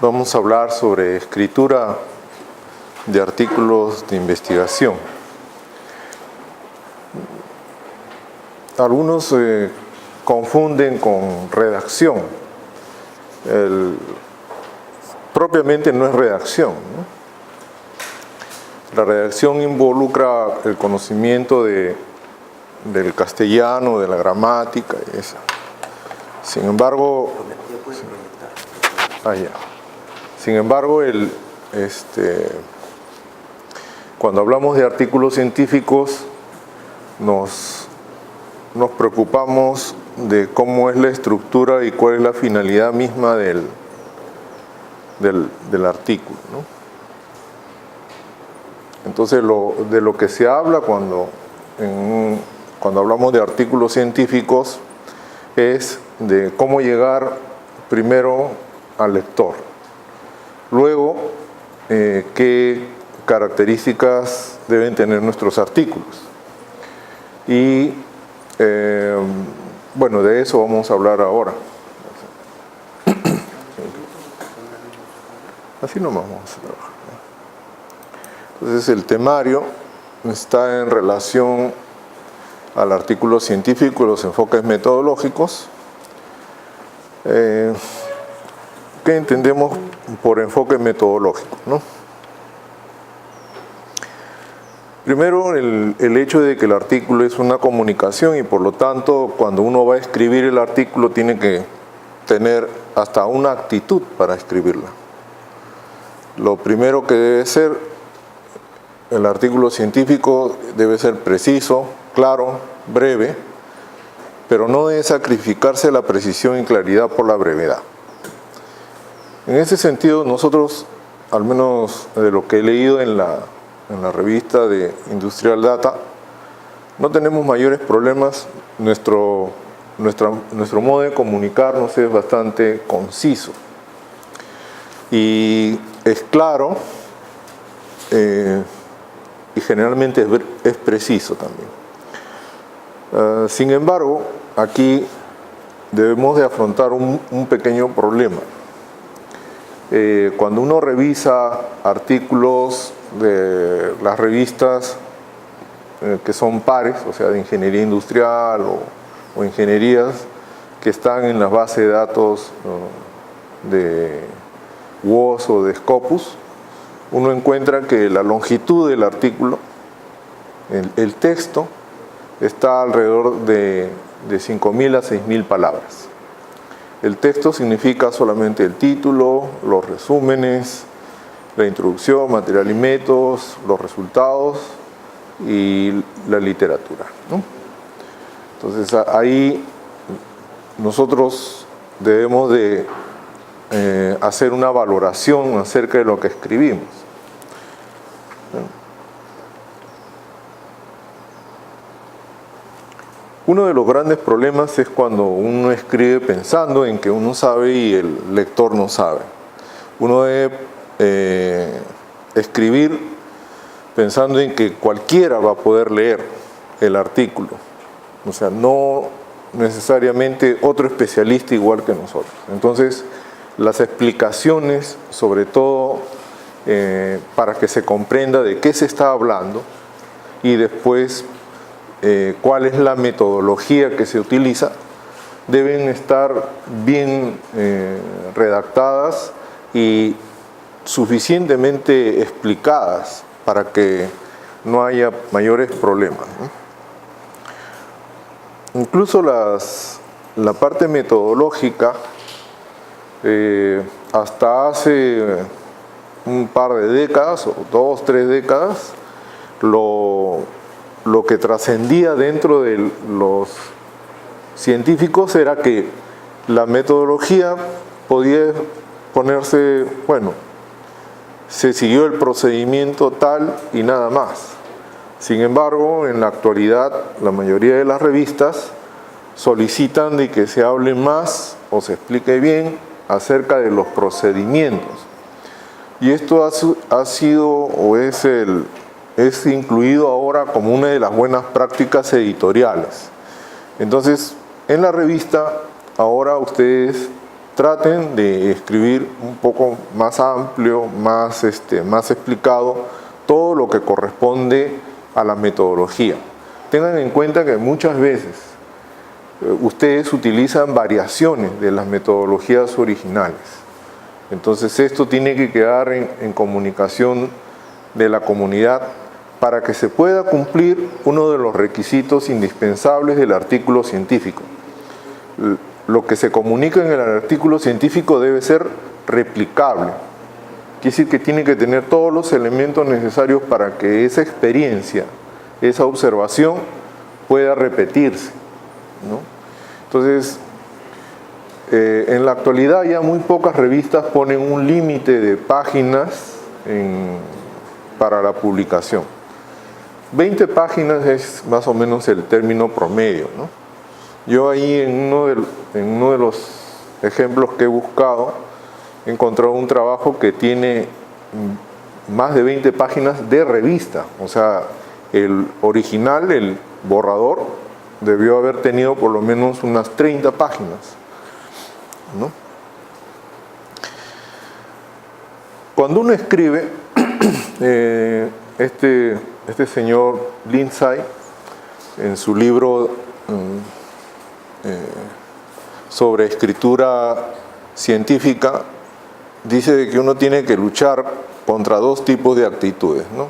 Vamos a hablar sobre escritura de artículos de investigación. Algunos confunden con redacción. Propiamente no es redacción, ¿no? La redacción involucra el conocimiento del castellano, de la gramática y esa. Sin embargo, cuando hablamos de artículos científicos nos preocupamos de cómo es la estructura y cuál es la finalidad misma del artículo, ¿no? Entonces, de lo que se habla cuando hablamos de artículos científicos es de cómo llegar primero al lector, luego qué características deben tener nuestros artículos y bueno, de eso vamos a hablar ahora. Así nomás vamos a trabajar. Entonces el temario está en relación al artículo científico y los enfoques metodológicos. ¿Qué entendemos por enfoque metodológico, ¿no? Primero, el hecho de que el artículo es una comunicación y por lo tanto cuando uno va a escribir el artículo tiene que tener hasta una actitud para escribirla. Lo primero que debe ser, el artículo científico debe ser preciso, claro, breve, pero no debe sacrificarse la precisión y claridad por la brevedad. En ese sentido, nosotros, al menos de lo que he leído en la revista de Industrial Data, no tenemos mayores problemas. Nuestro modo de comunicarnos es bastante conciso y es claro y generalmente es preciso también. Sin embargo, aquí debemos de afrontar un pequeño problema. Cuando uno revisa artículos de las revistas que son pares, o sea, de ingeniería industrial o ingenierías que están en las bases de datos de WOS o de Scopus, uno encuentra que la longitud del artículo, el texto, está alrededor de 5.000 a 6.000 palabras. El texto significa solamente el título, los resúmenes, la introducción, material y métodos, los resultados y la literatura, ¿no? Entonces ahí nosotros debemos de hacer una valoración acerca de lo que escribimos. Uno de los grandes problemas es cuando uno escribe pensando en que uno sabe y el lector no sabe. Uno debe escribir pensando en que cualquiera va a poder leer el artículo. O sea, no necesariamente otro especialista igual que nosotros. Entonces, las explicaciones, sobre todo para que se comprenda de qué se está hablando y después cuál es la metodología que se utiliza, deben estar bien redactadas y suficientemente explicadas para que no haya mayores problemas, ¿no? Incluso la parte metodológica, hasta hace un par de décadas, o 2, 3 décadas, lo que trascendía dentro de los científicos era que la metodología podía ponerse, bueno, se siguió el procedimiento tal y nada más. Sin embargo, en la actualidad, la mayoría de las revistas solicitan de que se hable más o se explique bien acerca de los procedimientos. Y esto ha sido o es incluido ahora como una de las buenas prácticas editoriales. Entonces, en la revista ahora ustedes traten de escribir un poco más amplio, más explicado, todo lo que corresponde a la metodología. Tengan en cuenta que muchas veces ustedes utilizan variaciones de las metodologías originales. Entonces esto tiene que quedar en comunicación de la comunidad para que se pueda cumplir uno de los requisitos indispensables del artículo científico. Lo que se comunica en el artículo científico debe ser replicable. Quiere decir que tiene que tener todos los elementos necesarios para que esa experiencia, esa observación pueda repetirse, ¿no? Entonces, en la actualidad ya muy pocas revistas ponen un límite de páginas para la publicación. 20 páginas es más o menos el término promedio, ¿no? Yo ahí en uno de los ejemplos que he buscado, he encontrado un trabajo que tiene más de 20 páginas de revista. O sea, el original, el borrador, debió haber tenido por lo menos unas 30 páginas, ¿no? Cuando uno escribe, este señor Lindsay, en su libro sobre escritura científica, dice que uno tiene que luchar contra dos tipos de actitudes, ¿no?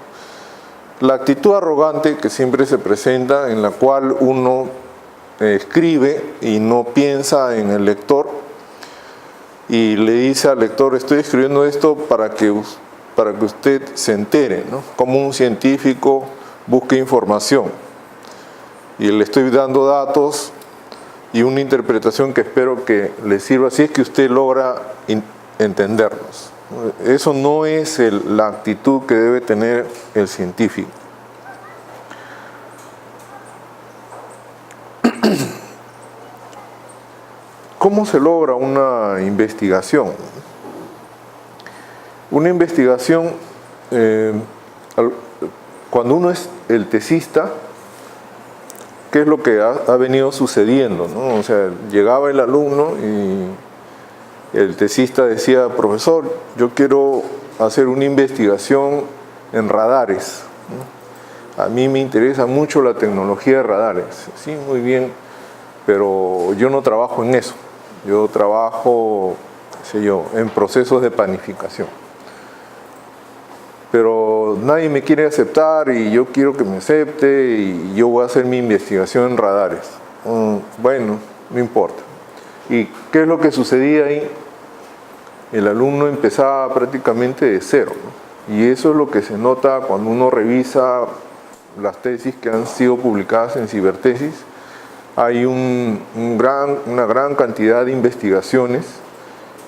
La actitud arrogante que siempre se presenta, en la cual uno escribe y no piensa en el lector y le dice al lector: estoy escribiendo esto para que usted se entere, ¿no? Como un científico busque información y le estoy dando datos y una interpretación que espero que le sirva si es que usted logra entendernos. Eso no es la actitud que debe tener el científico. ¿Cómo se logra una investigación? Una investigación, cuando uno es el tesista, ¿qué es lo que ha venido sucediendo, ¿no? O sea, llegaba el alumno y el tesista decía: profesor, yo quiero hacer una investigación en radares, ¿no? A mí me interesa mucho la tecnología de radares. Sí, muy bien, pero yo no trabajo en eso. Yo trabajo, qué sé yo, en procesos de panificación. Pero nadie me quiere aceptar y yo quiero que me acepte y yo voy a hacer mi investigación en radares. Bueno, no importa. ¿Y qué es lo que sucedía ahí? El alumno empezaba prácticamente de cero, ¿no? Y eso es lo que se nota cuando uno revisa las tesis que han sido publicadas en Cibertesis. Hay una gran cantidad de investigaciones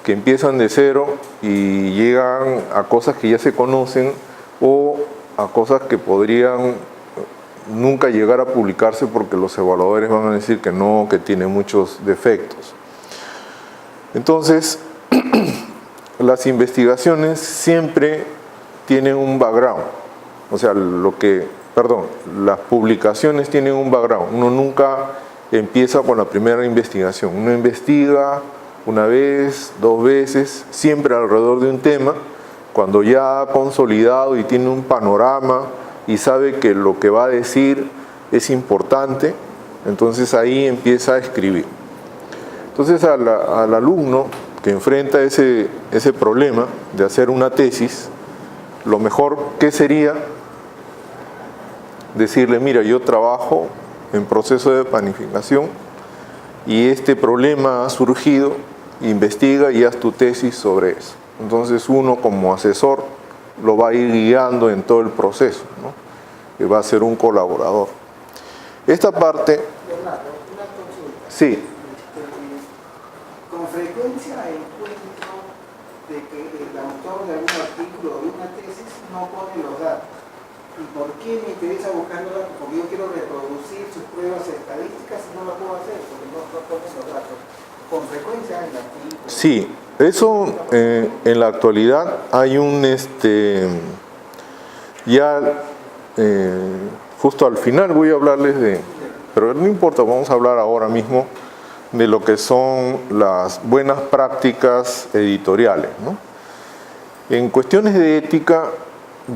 que empiezan de cero y llegan a cosas que ya se conocen o a cosas que podrían nunca llegar a publicarse porque los evaluadores van a decir que no, que tiene muchos defectos. Entonces, las investigaciones siempre tienen un background. O sea, las publicaciones tienen un background. Uno nunca empieza con la primera investigación. Uno investiga una vez, dos veces, siempre alrededor de un tema. Cuando ya ha consolidado y tiene un panorama y sabe que lo que va a decir es importante, entonces ahí empieza a escribir. Entonces al alumno que enfrenta ese problema de hacer una tesis, lo mejor que sería decirle: mira, yo trabajo en proceso de panificación y este problema ha surgido, investiga y haz tu tesis sobre eso. Entonces uno como asesor lo va a ir guiando en todo el proceso, ¿no? Que va a ser un colaborador. Esta parte... Bernardo, una consulta. Sí. Con frecuencia encuentro de que el autor de algún artículo o de una tesis no pone los datos. ¿Y por qué me interesa buscar los datos? Porque yo quiero reproducir sus pruebas estadísticas y no lo puedo hacer porque no ponen los datos. Con frecuencia en el artículo. Sí, eso en la actualidad hay justo al final voy a hablarles pero no importa, vamos a hablar ahora mismo de lo que son las buenas prácticas editoriales, ¿no? En cuestiones de ética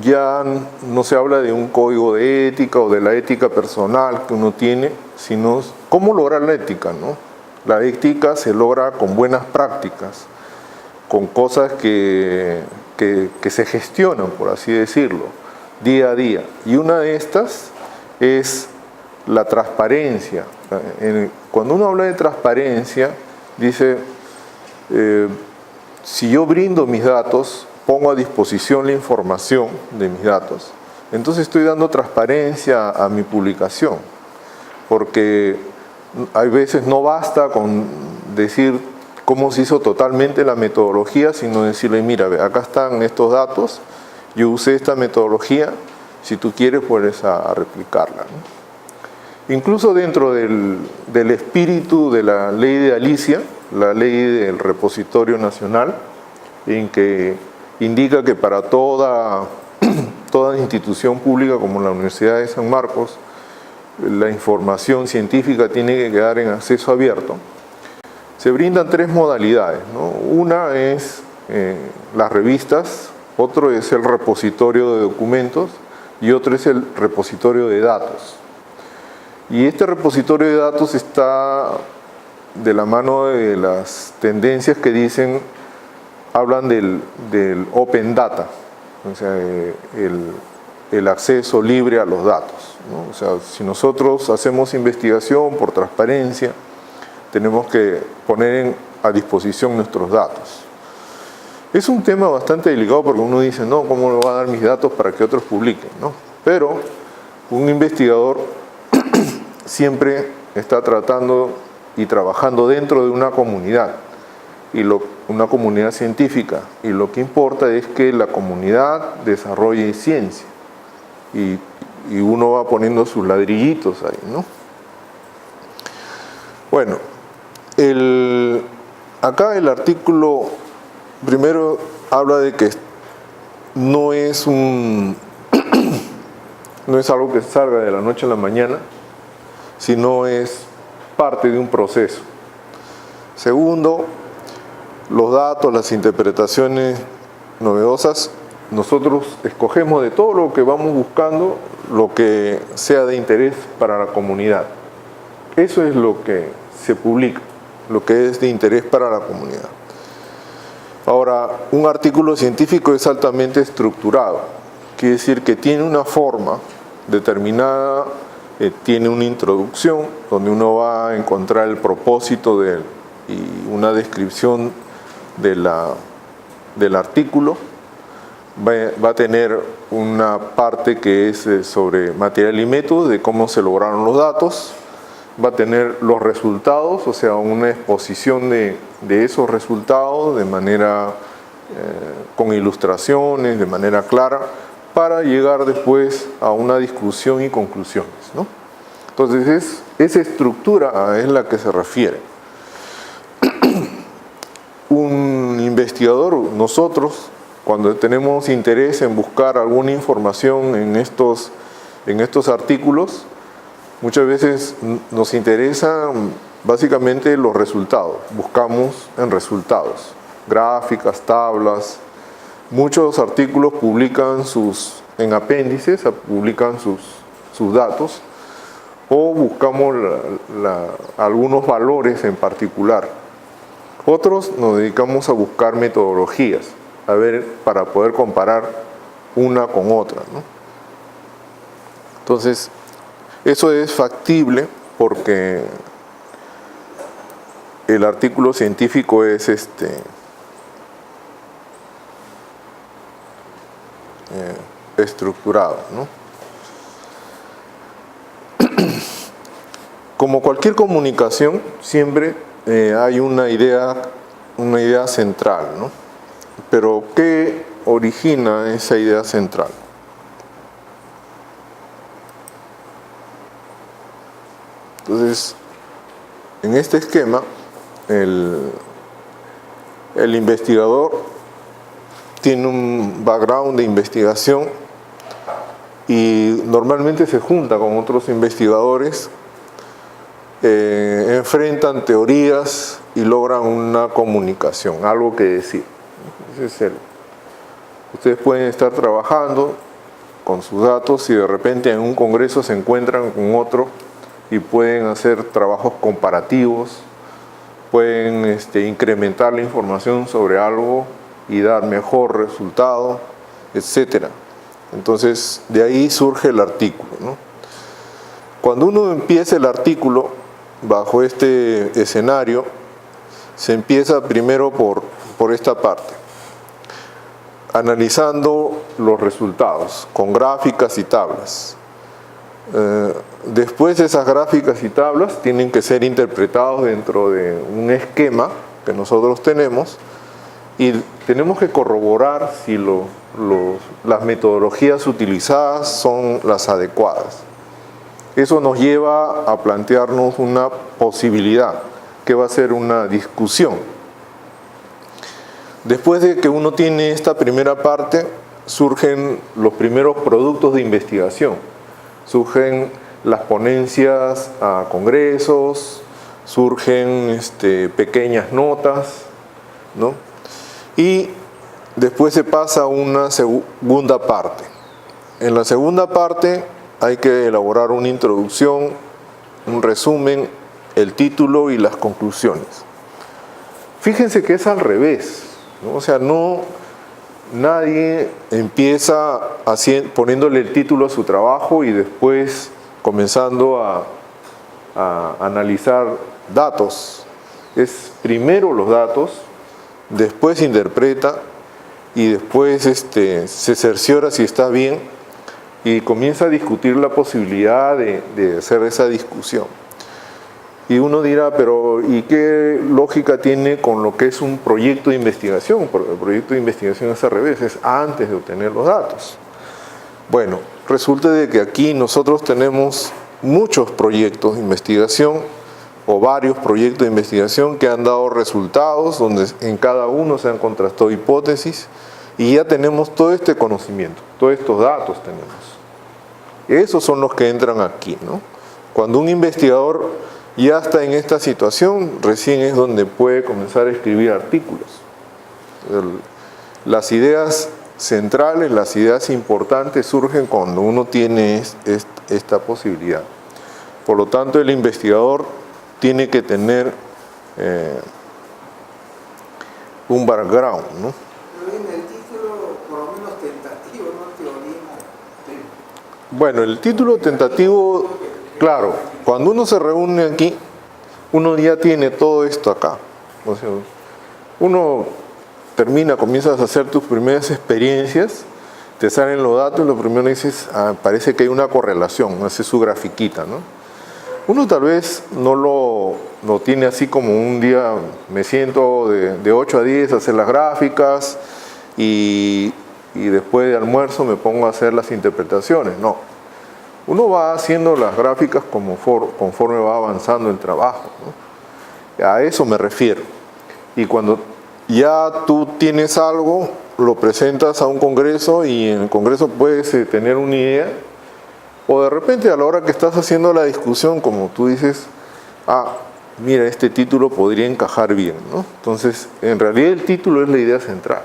ya no se habla de un código de ética o de la ética personal que uno tiene, sino cómo lograr la ética, ¿no? La ética se logra con buenas prácticas, con cosas que se gestionan, por así decirlo, día a día. Y una de estas es la transparencia. Cuando uno habla de transparencia, dice, si yo brindo mis datos, pongo a disposición la información de mis datos, entonces estoy dando transparencia a mi publicación, porque hay veces no basta con decir cómo se hizo totalmente la metodología, sino decirle, mira, acá están estos datos, yo usé esta metodología, si tú quieres puedes a replicarla, ¿no? Incluso dentro del espíritu de la ley de Alicia, la ley del repositorio nacional, en que indica que para toda institución pública como la Universidad de San Marcos, la información científica tiene que quedar en acceso abierto. Se brindan tres modalidades, ¿no? Una es las revistas, otro es el repositorio de documentos y otro es el repositorio de datos. Y este repositorio de datos está de la mano de las tendencias que hablan del open data, o sea, el acceso libre a los datos, ¿no? O sea, si nosotros hacemos investigación por transparencia, tenemos que poner a disposición nuestros datos. Es un tema bastante delicado porque uno dice, no, ¿cómo le voy a dar mis datos para que otros publiquen, ¿no? Pero un investigador siempre está tratando y trabajando dentro de una comunidad, una comunidad científica, y lo que importa es que la comunidad desarrolle ciencia y uno va poniendo sus ladrillitos ahí, ¿no? Bueno, acá el artículo primero habla de que no es algo que salga de la noche a la mañana, sino es parte de un proceso. Segundo, los datos, las interpretaciones novedosas, nosotros escogemos de todo lo que vamos buscando lo que sea de interés para la comunidad. Eso es lo que se publica, lo que es de interés para la comunidad. Ahora, un artículo científico es altamente estructurado, quiere decir que tiene una forma determinada, tiene una introducción donde uno va a encontrar el propósito y una descripción del artículo. Va a tener una parte que es sobre material y método, de cómo se lograron los datos. Va a tener los resultados, o sea, una exposición de esos resultados de manera con ilustraciones, de manera clara, para llegar después a una discusión y conclusiones, ¿no? Entonces, esa estructura es la que se refiere. Un investigador, nosotros, cuando tenemos interés en buscar alguna información en estos artículos, muchas veces nos interesan básicamente los resultados. Buscamos en resultados, gráficas, tablas. Muchos artículos publican en apéndices, publican sus datos, o buscamos algunos valores en particular. Otros nos dedicamos a buscar metodologías, para poder comparar una con otra, ¿no? Entonces, eso es factible porque el artículo científico es estructurado, ¿no? Como cualquier comunicación, siempre hay una idea central, ¿no? Pero ¿qué origina esa idea central? Entonces, en este esquema, el investigador tiene un background de investigación y normalmente se junta con otros investigadores enfrentan teorías y logran una comunicación, algo que decir. Ustedes pueden estar trabajando con sus datos y de repente en un congreso se encuentran con otro y pueden hacer trabajos comparativos, pueden incrementar la información sobre algo y dar mejor resultado, etc. Entonces, de ahí surge el artículo, ¿no? Cuando uno empieza el artículo bajo este escenario, se empieza primero por esta parte, analizando los resultados con gráficas y tablas. Después esas gráficas y tablas tienen que ser interpretados dentro de un esquema que nosotros tenemos y tenemos que corroborar si las metodologías utilizadas son las adecuadas. Eso nos lleva a plantearnos una posibilidad, que va a ser una discusión. Después de que uno tiene esta primera parte, surgen los primeros productos de investigación. Surgen las ponencias a congresos, surgen pequeñas notas, ¿no? Y después se pasa a una segunda parte. En la segunda parte hay que elaborar una introducción, un resumen, el título y las conclusiones. Fíjense que es al revés, ¿no? O sea, nadie empieza poniéndole el título a su trabajo y después comenzando a analizar datos. Es primero los datos, después interpreta y después se cerciora si está bien y comienza a discutir la posibilidad de hacer esa discusión. Y uno dirá, pero ¿y qué lógica tiene con lo que es un proyecto de investigación? Porque el proyecto de investigación es al revés, es antes de obtener los datos. Bueno, resulta de que aquí nosotros tenemos muchos proyectos de investigación o varios proyectos de investigación que han dado resultados, donde en cada uno se han contrastado hipótesis y ya tenemos todo este conocimiento, todos estos datos tenemos. Esos son los que entran aquí, ¿no? Cuando un investigador ya está en esta situación, recién es donde puede comenzar a escribir artículos. Las ideas centrales, las ideas importantes surgen cuando uno tiene esta posibilidad. Por lo tanto, el investigador tiene que tener un background, ¿no? Pero en el título, por lo menos tentativo, ¿no? Teoría. Bueno, el título tentativo, claro, cuando uno se reúne aquí, uno ya tiene todo esto acá. O sea, uno comienzas a hacer tus primeras experiencias, te salen los datos y lo primero dices, parece que hay una correlación, hace su grafiquita, ¿no? Uno tal vez no lo tiene así como un día me siento de 8 a 10 a hacer las gráficas y después de almuerzo me pongo a hacer las interpretaciones, no. Uno va haciendo las gráficas conforme va avanzando el trabajo, ¿no? A eso me refiero. Y cuando ya tú tienes algo, lo presentas a un congreso y en el congreso puedes tener una idea, o de repente a la hora que estás haciendo la discusión, como tú dices, mira, este título podría encajar bien, ¿no? Entonces, en realidad el título es la idea central,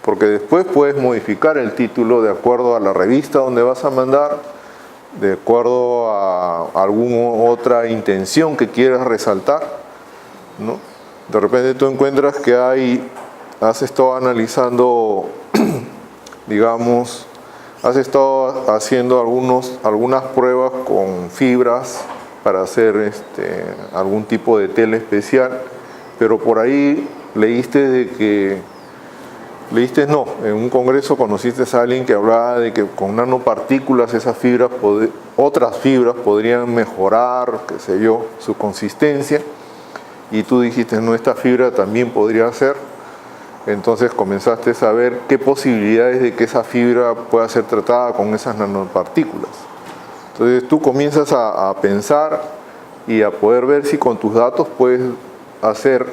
porque después puedes modificar el título de acuerdo a la revista donde vas a mandar, de acuerdo a alguna otra intención que quieras resaltar, ¿no? De repente tú encuentras que has estado analizando, digamos, has estado haciendo algunas pruebas con fibras para hacer algún tipo de tela especial, pero por ahí en un congreso conociste a alguien que hablaba de que con nanopartículas otras fibras podrían mejorar, qué sé yo, su consistencia, y tú dijiste, no, esta fibra también podría ser. Entonces comenzaste a ver qué posibilidades de que esa fibra pueda ser tratada con esas nanopartículas. Entonces tú comienzas a pensar y a poder ver si con tus datos puedes hacer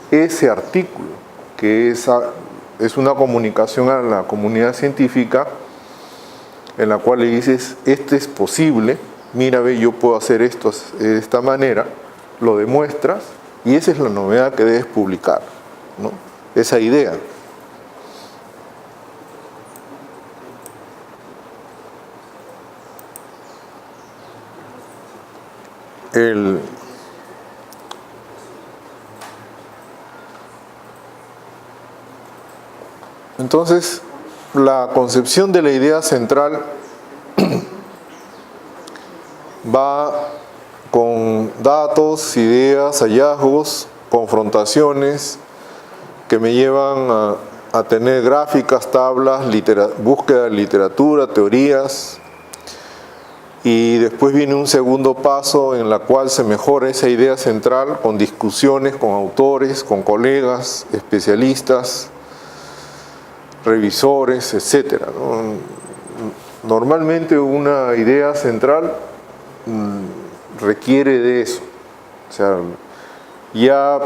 ese artículo, que es una comunicación a la comunidad científica en la cual le dices, es posible, mira, ve, yo puedo hacer esto de esta manera, lo demuestras, y esa es la novedad que debes publicar, ¿no? Esa idea. Entonces, la concepción de la idea central va con datos, ideas, hallazgos, confrontaciones que me llevan a tener gráficas, tablas, búsqueda de literatura, teorías, y después viene un segundo paso en la cual se mejora esa idea central con discusiones con autores, con colegas, especialistas, revisores, etc. Normalmente una idea central requiere de eso. O sea, ya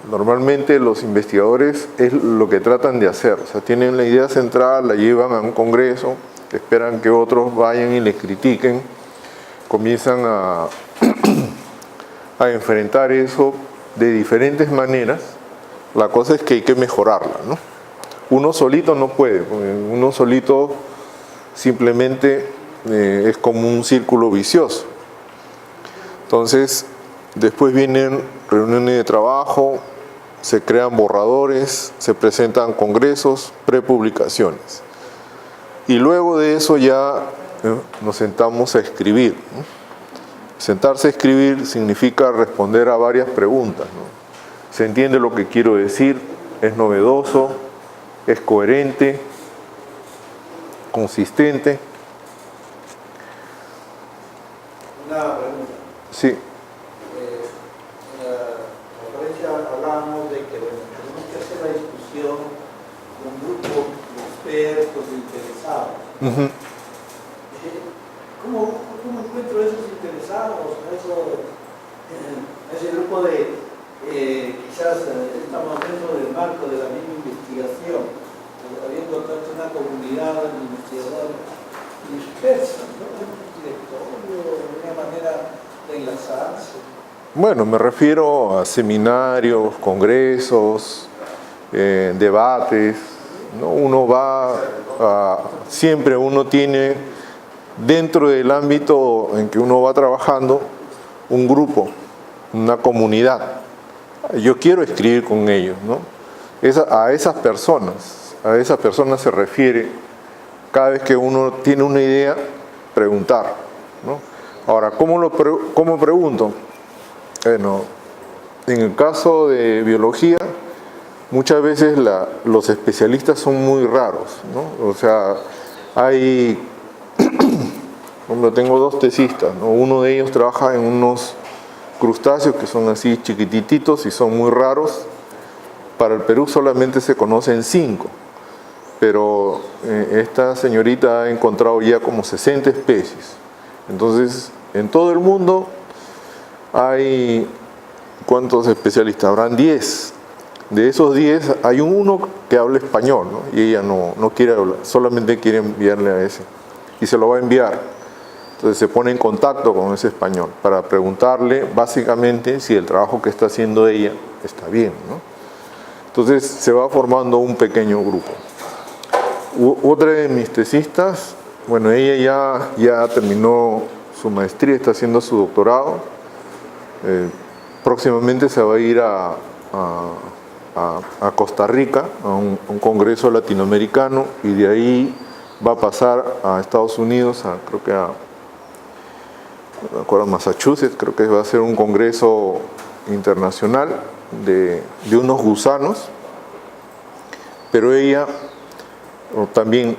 normalmente los investigadores es lo que tratan de hacer. O sea, tienen la idea central, la llevan a un congreso, esperan que otros vayan y les critiquen, comienzan a enfrentar eso de diferentes maneras. La cosa es que hay que mejorarla, ¿no? Uno solito no puede, uno solito simplemente es como un círculo vicioso. Entonces, después vienen reuniones de trabajo, se crean borradores, se presentan congresos, prepublicaciones. Y luego de eso ya nos sentamos a escribir, ¿no? Sentarse a escribir significa responder a varias preguntas, ¿no? ¿Se entiende lo que quiero decir? ¿Es novedoso? ¿Es coherente? ¿Consistente? Una pregunta. Sí. En la conferencia hablábamos de que tenemos que hacer la discusión con un grupo de expertos interesados. ¿Cómo encuentro esos interesados? Ese grupo de quizás estamos dentro del marco de la misma investigación, habiendo tanto una comunidad de investigadores dispersa, ¿no? Un directorio, una manera de enlazarse. Bueno, me refiero a seminarios, congresos, debates, ¿no? Uno va siempre uno tiene dentro del ámbito en que uno va trabajando un grupo, una comunidad. Yo quiero escribir con ellos, ¿no? A esas personas se refiere cada vez que uno tiene una idea, preguntar, ¿no? Ahora, ¿cómo pregunto? Bueno, en el caso de biología, muchas veces los especialistas son muy raros, ¿no? O sea, tengo dos tesistas, ¿no? Uno de ellos trabaja en unos crustáceos que son así chiquititos y son muy raros. Para el Perú solamente se conocen 5, pero esta señorita ha encontrado ya como 60 especies. Entonces, en todo el mundo hay, ¿cuántos especialistas? Habrán 10. De esos 10 hay uno que habla español, ¿no? Y ella no quiere hablar, solamente quiere enviarle a ese. Y se lo va a enviar. Entonces se pone en contacto con ese español para preguntarle básicamente si el trabajo que está haciendo ella está bien, ¿no? Entonces se va formando un pequeño grupo. Otra de mis tesistas, bueno, ella ya terminó su maestría, está haciendo su doctorado. Próximamente se va a ir a Costa Rica, a un congreso latinoamericano, y de ahí va a pasar a Estados Unidos, creo que Massachusetts, creo que va a ser un congreso internacional de unos gusanos, pero ella, o también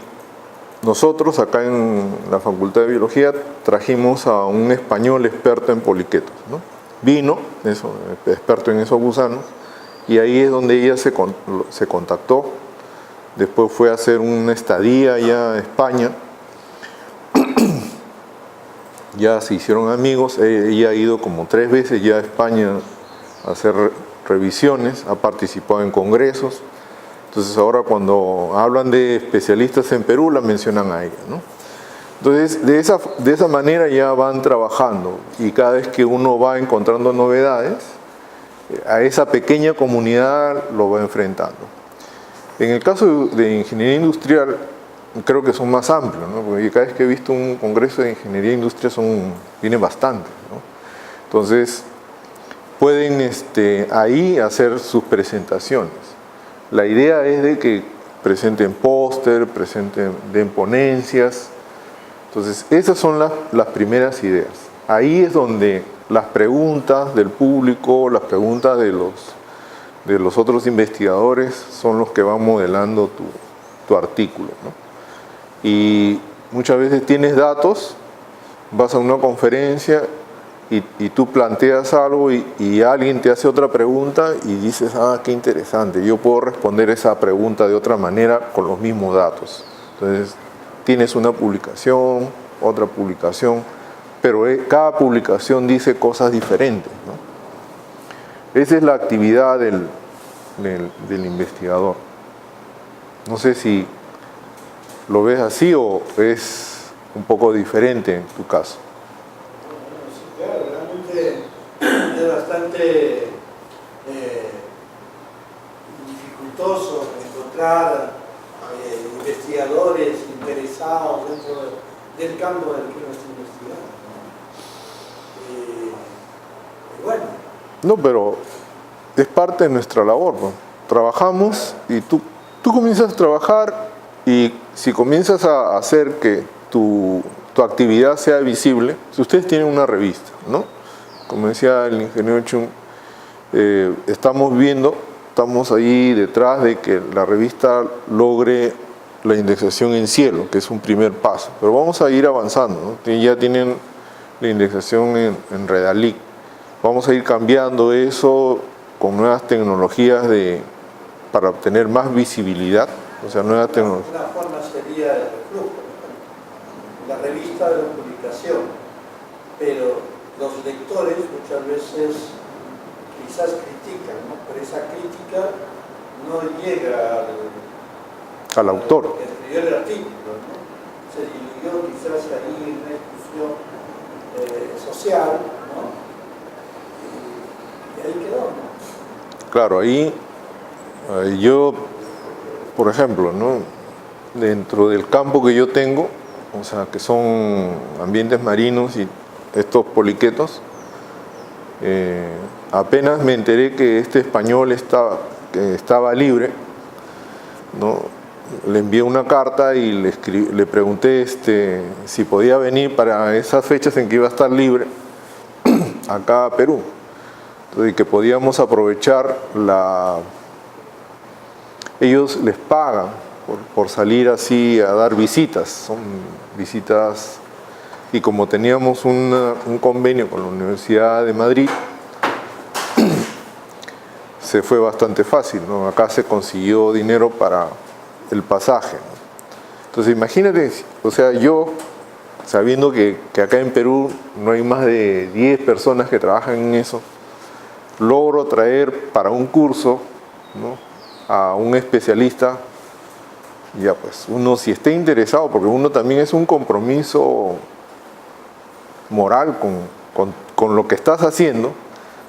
nosotros acá en la Facultad de Biología trajimos a un español experto en poliquetos, ¿no? Vino, experto en esos gusanos, y ahí es donde ella se contactó. Después fue a hacer una estadía allá en España. Ya se hicieron amigos. Ella ha ido como 3 veces ya a España a hacer revisiones, ha participado en congresos. Entonces ahora cuando hablan de especialistas en Perú la mencionan a ella, ¿no? Entonces, de esa manera ya van trabajando y cada vez que uno va encontrando novedades, a esa pequeña comunidad lo va enfrentando. En el caso de ingeniería industrial, creo que son más amplios, ¿no? Porque cada vez que he visto un congreso de ingeniería industrial vienen bastantes, ¿no? Entonces, pueden ahí hacer sus presentaciones. La idea es de que presenten póster, den ponencias. Entonces, esas son las primeras ideas. Ahí es donde las preguntas del público, las preguntas de los otros investigadores son los que van modelando tu artículo, ¿no? Y muchas veces tienes datos, vas a una conferencia y tú planteas algo y alguien te hace otra pregunta y dices, qué interesante, yo puedo responder esa pregunta de otra manera con los mismos datos. Entonces, tienes una publicación, otra publicación, pero cada publicación dice cosas diferentes, ¿no? Esa es la actividad del investigador. No sé si lo ves así o es un poco diferente en tu caso. Sí, claro, realmente es bastante dificultoso encontrar investigadores interesados dentro del campo del que uno está investigando, ¿no? Y bueno. No, pero es parte de nuestra labor, ¿no? Trabajamos y tú comienzas a trabajar y si comienzas a hacer que tu actividad sea visible, si ustedes tienen una revista, ¿no? Como decía el ingeniero Chung, estamos ahí detrás de que la revista logre la indexación en cielo, que es un primer paso, pero vamos a ir avanzando, ¿no? Ya tienen la indexación en Redalic, vamos a ir cambiando eso con nuevas tecnologías para obtener más visibilidad, o sea, nuevas tecnologías. Una forma sería el reflujo, la revista de la publicación, pero los lectores muchas veces quizás critican, ¿no? Pero esa crítica no llega al autor. Que escribió el artículo, ¿no? Se diluyó quizás ahí una discusión social, ¿no? Y ahí quedó, ¿no? Claro, ahí yo, por ejemplo, ¿no? Dentro del campo que yo tengo, o sea, que son ambientes marinos y estos poliquetos, apenas me enteré que este español estaba libre, ¿no? Le envié una carta y le pregunté si podía venir para esas fechas en que iba a estar libre acá a Perú. Entonces, que podíamos aprovechar ellos les pagan por salir así a dar visitas, son visitas, y como teníamos un convenio con la Universidad de Madrid, se fue bastante fácil, ¿no? Acá se consiguió dinero para el pasaje, ¿no? Entonces imagínate, o sea, yo sabiendo que acá en Perú no hay más de 10 personas que trabajan en eso, logro traer para un curso, ¿no? A un especialista, ya pues uno si esté interesado, porque uno también es un compromiso moral con lo que estás haciendo,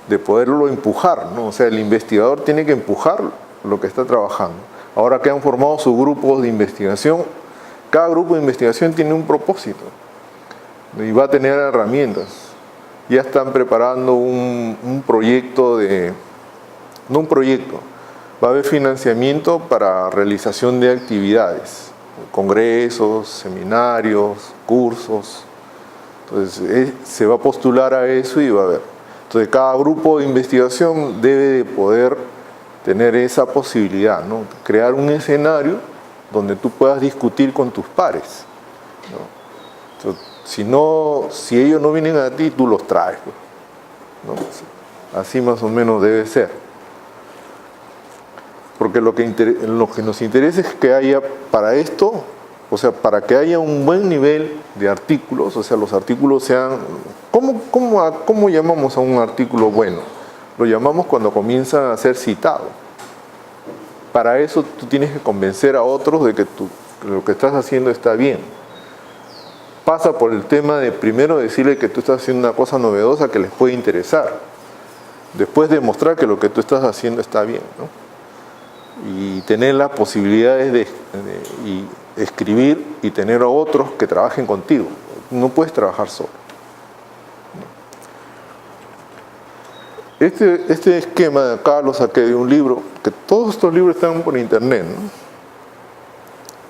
de poderlo empujar, ¿no? O sea, el investigador tiene que empujar lo que está trabajando. Ahora que han formado sus grupos de investigación, cada grupo de investigación tiene un propósito y va a tener herramientas. Ya están preparando un proyecto no un proyecto, va a haber financiamiento para realización de actividades, congresos, seminarios, cursos. Entonces se va a postular a eso y va a haber. Entonces cada grupo de investigación debe de poder tener esa posibilidad, ¿no? Crear un escenario donde tú puedas discutir con tus pares, ¿no? Entonces, si ellos no vienen a ti, tú los traes, ¿no? Así más o menos debe ser. Porque lo que nos interesa es que haya para esto, o sea, para que haya un buen nivel de artículos, o sea, los artículos sean... ¿Cómo llamamos a un artículo bueno? Lo llamamos cuando comienza a ser citado. Para eso tú tienes que convencer a otros de que lo que estás haciendo está bien. pasa por el tema de primero decirle que tú estás haciendo una cosa novedosa que les puede interesar. Después demostrar que lo que tú estás haciendo está bien, ¿no? Y tener las posibilidades de escribir y tener a otros que trabajen contigo. No puedes trabajar solo. Este esquema de acá lo saqué de un libro, que todos estos libros están por internet, ¿no?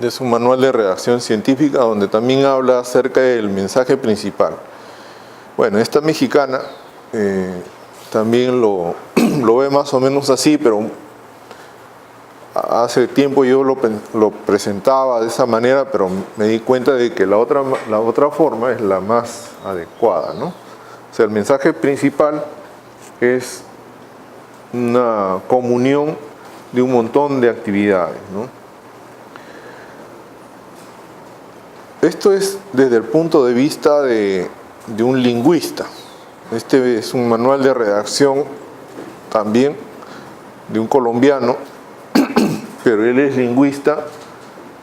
Es un manual de redacción científica donde también habla acerca del mensaje principal. Bueno, esta mexicana también lo ve más o menos así, pero hace tiempo yo lo presentaba de esa manera, pero me di cuenta de que la otra forma es la más adecuada, ¿no? O sea, el mensaje principal es una comunión de un montón de actividades, ¿no? Esto es desde el punto de vista de un lingüista. Este es un manual de redacción también de un colombiano, pero él es lingüista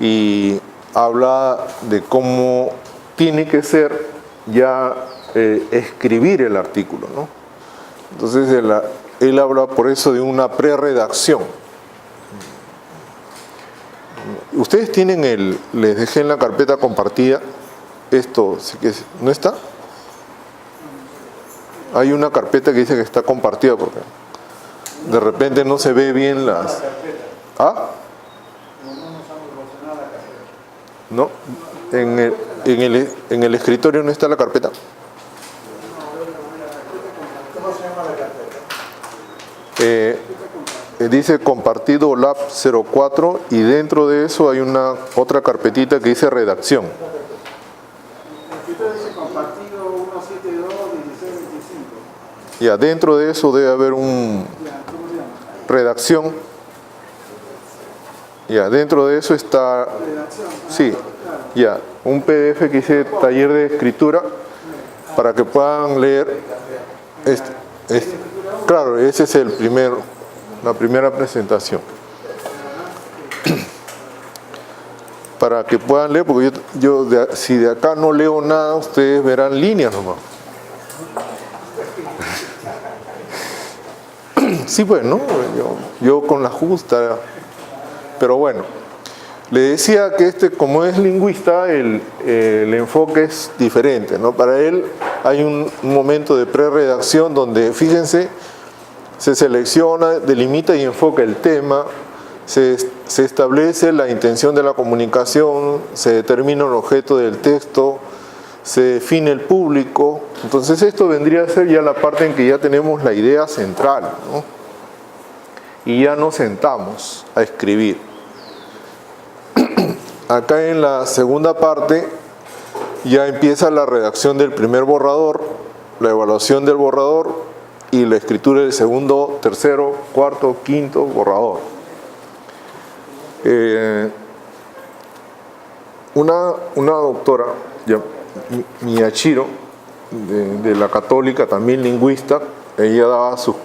y habla de cómo tiene que ser ya escribir el artículo, ¿no? Entonces él habla por eso de una prerredacción. Ustedes tienen les dejé en la carpeta compartida esto, ¿no está? Hay una carpeta que dice que está compartida porque de repente no se ve bien las... ¿Ah? No, en el escritorio no está la carpeta. ¿Cómo se llama la carpeta? Dice compartido lab 04 y dentro de eso hay otra carpetita que dice redacción. El escritorio dice compartido 172 1625. Y adentro de eso debe haber un ¿Cómo se llama? redacción. Y adentro de eso está, Redacción. sí, ya, un PDF que dice taller de escritura para que puedan leer. Claro, ese es la primera presentación. Para que puedan leer, porque si de acá no leo nada, ustedes verán líneas nomás. Sí, pues, ¿no? Yo con la justa, pero bueno. Le decía que como es lingüista, el enfoque es diferente, ¿no? Para él hay un momento de prerredacción donde, fíjense, se selecciona, delimita y enfoca el tema, se establece la intención de la comunicación, se determina el objeto del texto, se define el público. Entonces esto vendría a ser ya la parte en que ya tenemos la idea central, ¿no? Y ya nos sentamos a escribir. Acá en la segunda parte ya empieza la redacción del primer borrador, la evaluación del borrador y la escritura del segundo, tercero, cuarto, quinto borrador. Una doctora, Miyashiro, de la Católica, también lingüista, ella daba sus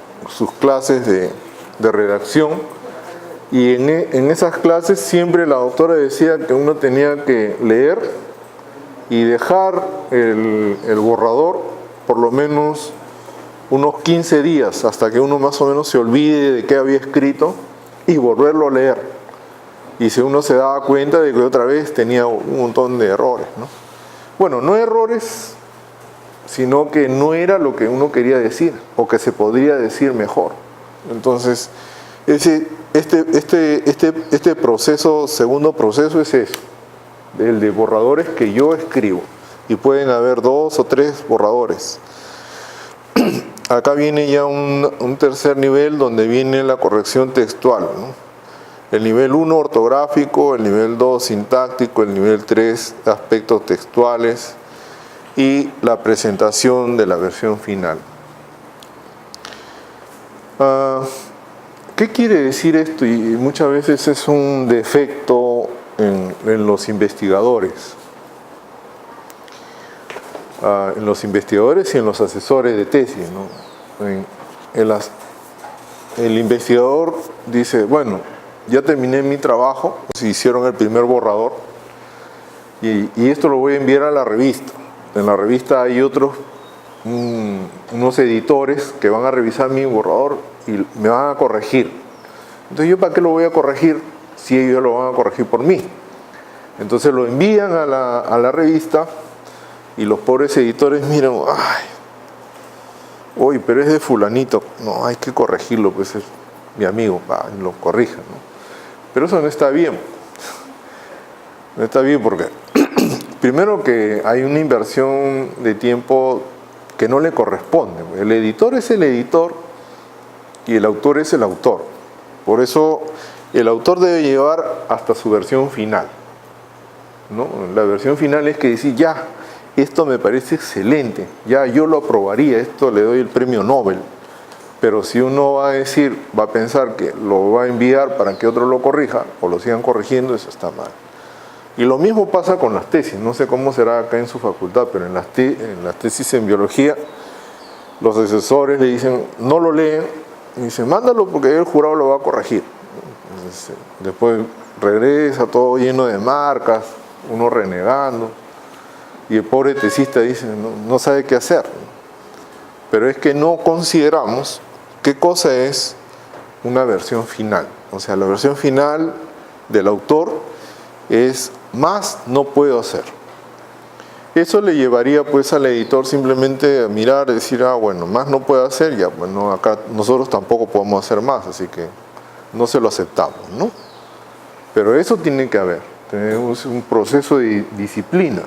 clases de redacción. Y en esas clases siempre la doctora decía que uno tenía que leer y dejar el borrador por lo menos unos 15 días hasta que uno más o menos se olvide de qué había escrito y volverlo a leer. Y si uno se daba cuenta de que otra vez tenía un montón de errores, ¿no? Bueno, no errores, sino que no era lo que uno quería decir o que se podría decir mejor. Entonces, este proceso, segundo proceso es eso, el de borradores que yo escribo, y pueden haber 2 o 3 borradores. Acá viene ya un tercer nivel donde viene la corrección textual, ¿no? El nivel 1 ortográfico, el nivel 2 sintáctico, el nivel 3 aspectos textuales y la presentación de la versión final. ¿Qué quiere decir esto? Y muchas veces es un defecto en los investigadores. En los investigadores y en los asesores de tesis, ¿no? El investigador dice, bueno, ya terminé mi trabajo, si hicieron el primer borrador, y esto lo voy a enviar a la revista. En la revista hay unos editores que van a revisar mi borrador y me van a corregir. Entonces, ¿yo para qué lo voy a corregir si ellos lo van a corregir por mí? Entonces lo envían a la revista y los pobres editores miran, ay, uy, pero es de fulanito, no, hay que corregirlo, pues es mi amigo, lo corrija, ¿no? Pero eso no está bien. No está bien porque primero que hay una inversión de tiempo que no le corresponde. El editor es el editor y el autor es el autor. Por eso el autor debe llevar hasta su versión final, ¿no? La versión final es que decir, ya, esto me parece excelente, ya yo lo aprobaría, esto le doy el premio Nobel. Pero si uno va a pensar que lo va a enviar para que otro lo corrija o lo sigan corrigiendo, eso está mal. Y lo mismo pasa con las tesis. No sé cómo será acá en su facultad, pero en las tesis en biología, los asesores le dicen, no lo leen, y dicen, mándalo porque el jurado lo va a corregir. Entonces, después regresa todo lleno de marcas, uno renegando, y el pobre tesista dice, no sabe qué hacer. Pero es que no consideramos qué cosa es una versión final. O sea, la versión final del autor es más no puedo hacer. Eso le llevaría pues al editor simplemente a mirar y decir, bueno, más no puedo hacer, ya, bueno, acá nosotros tampoco podemos hacer más, así que no se lo aceptamos, ¿no? Pero eso tiene que haber, tenemos un proceso de disciplina.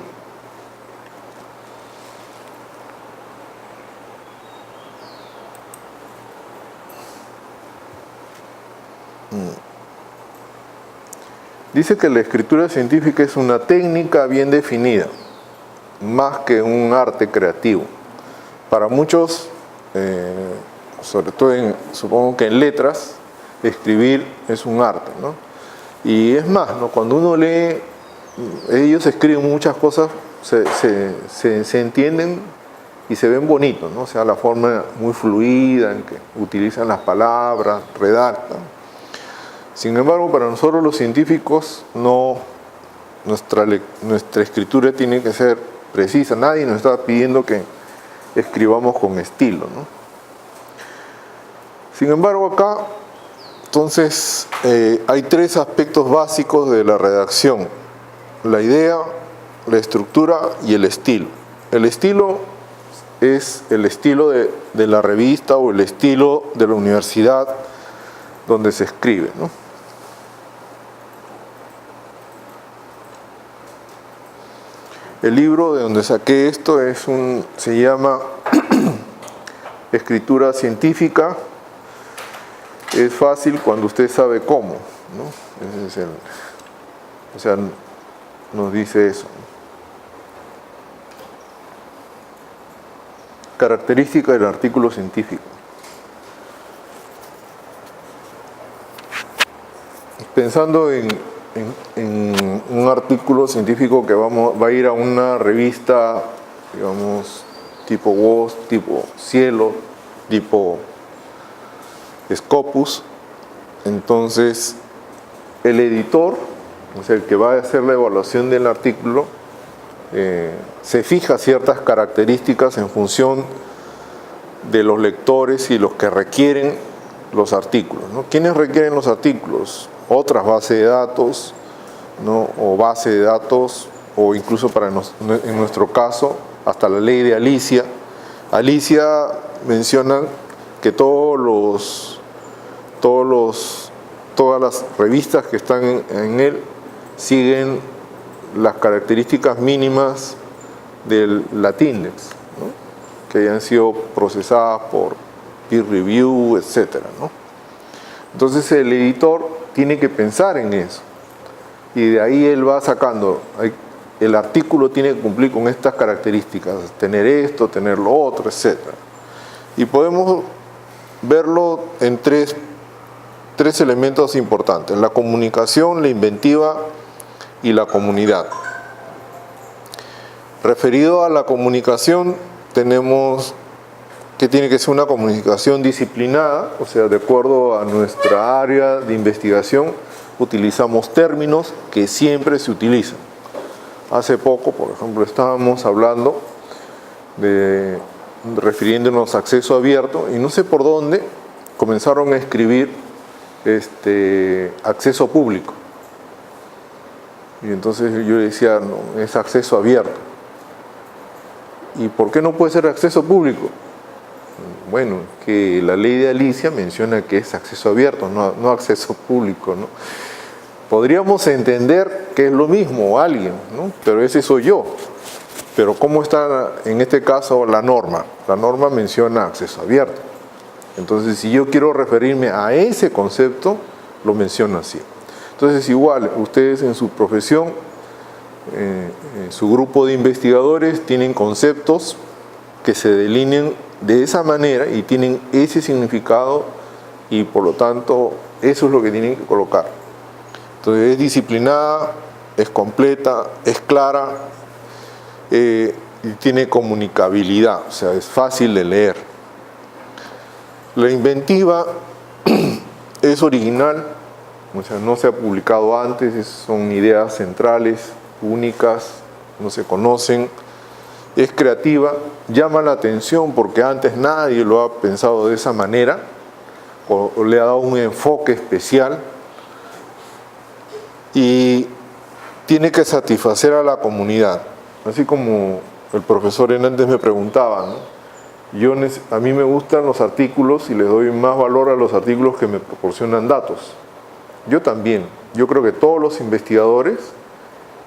Dice que la escritura científica es una técnica bien definida, más que un arte creativo. Para muchos, sobre todo supongo que en letras, escribir es un arte, ¿no? Y es más, ¿no? Cuando uno lee, ellos escriben muchas cosas, se entienden y se ven bonitos, ¿no? O sea, la forma muy fluida en que utilizan las palabras, redactan. Sin embargo, para nosotros los científicos, nuestra escritura tiene que ser precisa. Nadie nos está pidiendo que escribamos con estilo, ¿no? Sin embargo, acá, entonces, hay tres aspectos básicos de la redacción: la idea, la estructura y el estilo. El estilo es el estilo de la revista o el estilo de la universidad donde se escribe, ¿no? El libro de donde saqué esto se llama Escritura Científica. Es fácil cuando usted sabe cómo, ¿no? Ese es o sea, nos dice eso. Característica del artículo científico. Pensando en un artículo científico que va a ir a una revista, digamos, tipo WOS, tipo Cielo, tipo Scopus, entonces el editor, o sea, el que va a hacer la evaluación del artículo, se fija ciertas características en función de los lectores y los que requieren los artículos, ¿no? ¿Quiénes requieren los artículos? Otras bases de datos, ¿no? O base de datos, o incluso en nuestro caso, hasta la ley de Alicia. Alicia menciona que todas las revistas que están en él siguen las características mínimas del Latindex, ¿no? Que hayan sido procesadas por peer review, etcétera, ¿no? Entonces el editor tiene que pensar en eso y de ahí él va sacando, el artículo tiene que cumplir con estas características, tener esto, tener lo otro, etcétera. Y podemos verlo en tres elementos importantes: la comunicación, la inventiva y la comunidad. Referido a la comunicación, tenemos que tiene que ser una comunicación disciplinada, o sea, de acuerdo a nuestra área de investigación, utilizamos términos que siempre se utilizan. Hace poco, por ejemplo, estábamos hablando refiriéndonos a acceso abierto, y no sé por dónde comenzaron a escribir acceso público. Y entonces yo decía, no, es acceso abierto. ¿Y por qué no puede ser acceso público? Bueno, que la ley de Alicia menciona que es acceso abierto, no acceso público, ¿no? Podríamos entender que es lo mismo alguien, ¿no? Pero ese soy yo. Pero ¿cómo está en este caso la norma? La norma menciona acceso abierto. Entonces, si yo quiero referirme a ese concepto, lo menciono así. Entonces, igual, ustedes en su profesión, en su grupo de investigadores, tienen conceptos que se delineen de esa manera y tienen ese significado, y por lo tanto, eso es lo que tienen que colocar. Entonces, es disciplinada, es completa, es clara, y tiene comunicabilidad, o sea, es fácil de leer. La inventiva es original, o sea, no se ha publicado antes, son ideas centrales, únicas, no se conocen, es creativa, llama la atención porque antes nadie lo ha pensado de esa manera, o le ha dado un enfoque especial, y tiene que satisfacer a la comunidad. Así como el profesor Hernández me preguntaba, ¿no? A mí me gustan los artículos y les doy más valor a los artículos que me proporcionan datos. Yo también. Yo creo que todos los investigadores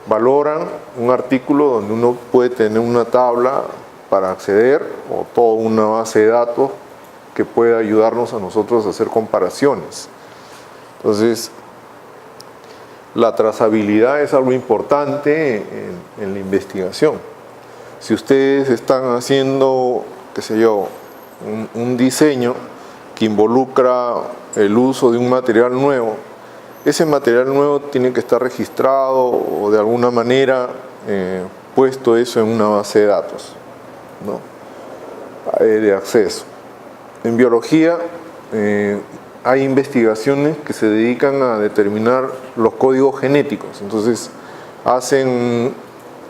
valoran un artículo donde uno puede tener una tabla para acceder, o toda una base de datos que pueda ayudarnos a nosotros a hacer comparaciones. Entonces, la trazabilidad es algo importante en la investigación. Si ustedes están haciendo, qué sé yo, un diseño que involucra el uso de un material nuevo, ese material nuevo tiene que estar registrado o de alguna manera puesto eso en una base de datos, ¿no? De acceso. En biología hay investigaciones que se dedican a determinar los códigos genéticos. Entonces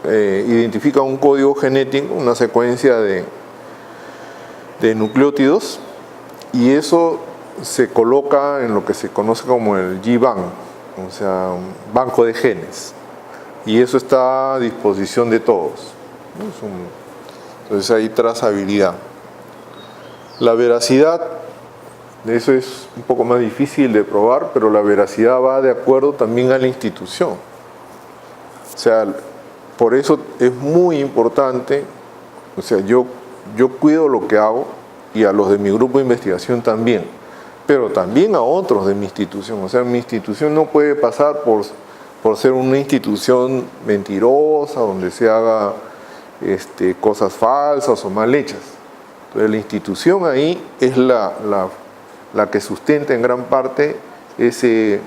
identifican un código genético, una secuencia de nucleótidos, y eso se coloca en lo que se conoce como el GBank, o sea, un banco de genes, y eso está a disposición de todos, ¿no? Entonces hay trazabilidad. La veracidad, eso es un poco más difícil de probar, pero la veracidad va de acuerdo también a la institución. O sea, por eso es muy importante, o sea, yo cuido lo que hago, y a los de mi grupo de investigación también, pero también a otros de mi institución. O sea, mi institución no puede pasar por ser una institución mentirosa, donde se haga cosas falsas o mal hechas. Entonces, la institución ahí es la que sustenta en gran parte ese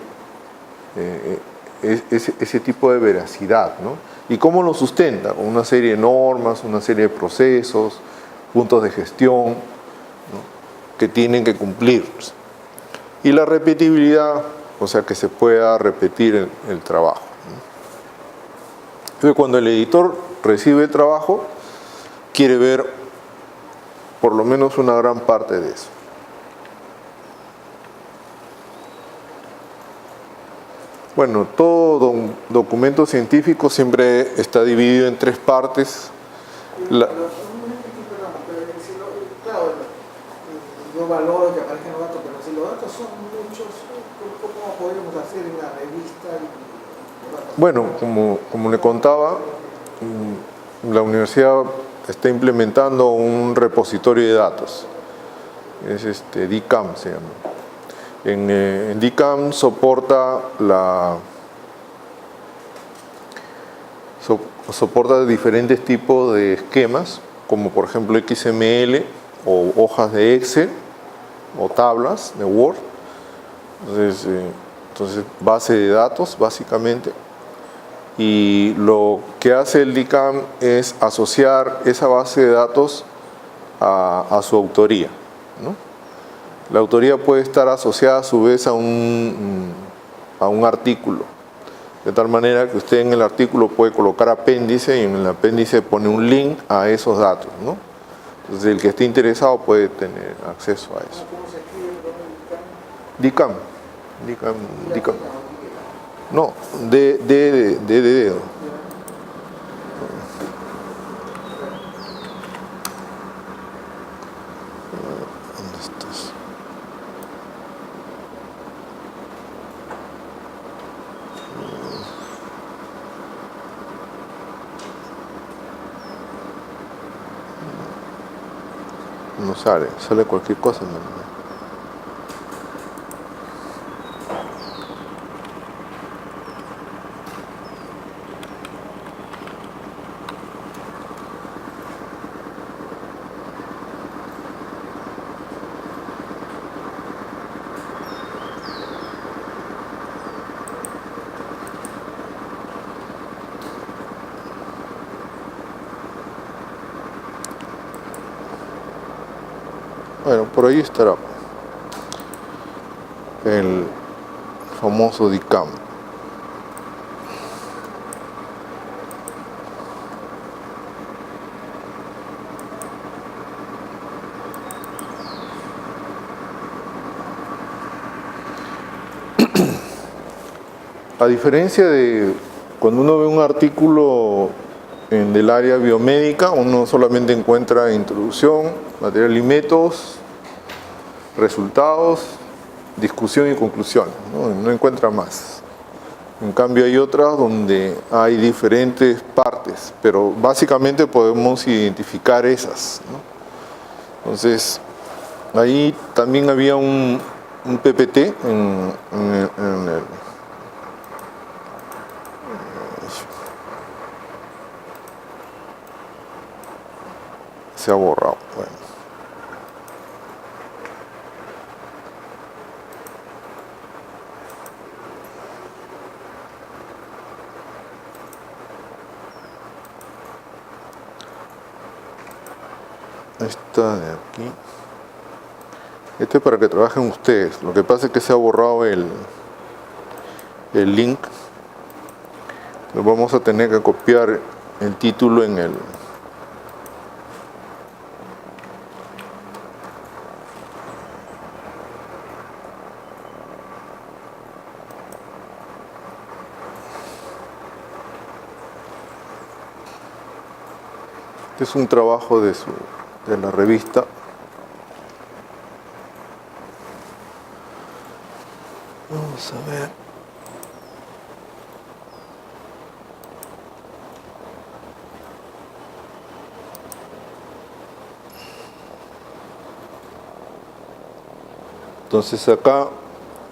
tipo de veracidad, ¿no? ¿Y cómo lo sustenta? Con una serie de normas, una serie de procesos, puntos de gestión, ¿no?, que tienen que cumplirse. Y la repetibilidad, o sea, que se pueda repetir el trabajo, ¿no? Entonces, cuando el editor recibe el trabajo, quiere ver por lo menos una gran parte de eso. Bueno, todo documento científico siempre está dividido en tres partes. Yo valoro que aparezcan los datos, pero si los datos son muchos, ¿cómo podemos hacer en la revista? Bueno, como le contaba, la universidad está implementando un repositorio de datos. Es DICAM, se llama. En DICAM soporta diferentes tipos de esquemas, como por ejemplo XML o hojas de Excel o tablas de Word. Entonces base de datos básicamente, y lo que hace el DICAM es asociar esa base de datos a su autoría, ¿no? La autoría puede estar asociada a su vez a un artículo, de tal manera que usted en el artículo puede colocar apéndice y en el apéndice pone un link a esos datos, ¿no? Entonces el que esté interesado puede tener acceso a eso. ¿Cómo se escribe el DICAM? DICAM. No, D de dedo. ¿Dónde estás? No sale cualquier cosa, ¿no? Bueno, por ahí estará el famoso DICAM. A diferencia de cuando uno ve un artículo del área biomédica, uno solamente encuentra introducción, material y métodos, resultados, discusión y conclusión, no encuentra más. En cambio hay otras donde hay diferentes partes, pero básicamente podemos identificar esas, ¿no? Entonces, ahí también había un PPT en el se ha borrado. Bueno. Esta de aquí. Este es para que trabajen ustedes. Lo que pasa es que se ha borrado el link. Vamos a tener que copiar el título en el es un trabajo de la revista. Vamos a ver. Entonces acá,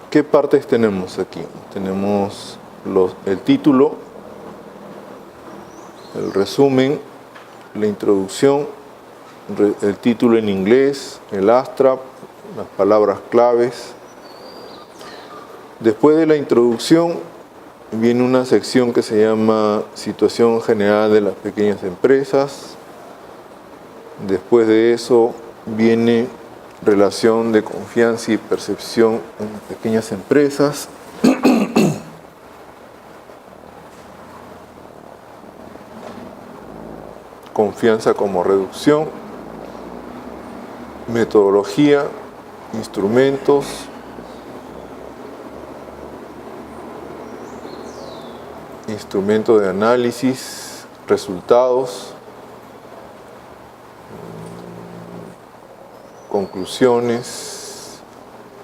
¿qué partes tenemos aquí? Tenemos el título, el resumen, la introducción, el título en inglés, el abstract, las palabras claves. Después de la introducción viene una sección que se llama Situación General de las Pequeñas Empresas. Después de eso viene Relación de confianza y percepción en pequeñas empresas. Confianza como reducción, metodología, instrumentos, instrumento de análisis, resultados, conclusiones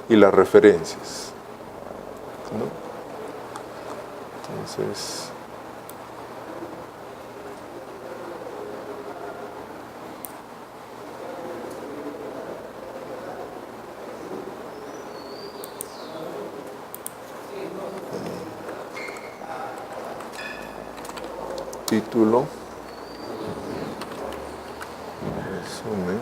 y las referencias, ¿no? Entonces, título, resumen,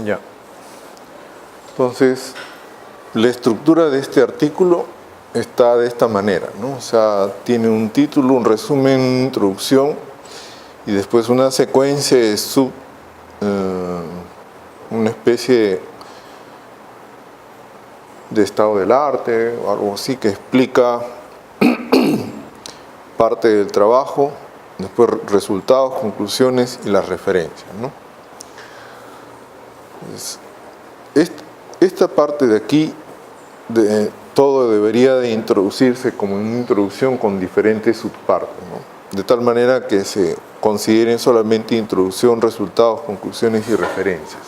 Ya. Entonces, la estructura de este artículo está de esta manera, ¿no? O sea, tiene un título, un resumen, una introducción y después una secuencia de una especie de estado del arte o algo así que explica parte del trabajo, después resultados, conclusiones y las referencias, ¿no? Entonces, esta parte de aquí, todo debería de introducirse como una introducción con diferentes subpartes, ¿no? De tal manera que se consideren solamente introducción, resultados, conclusiones y referencias.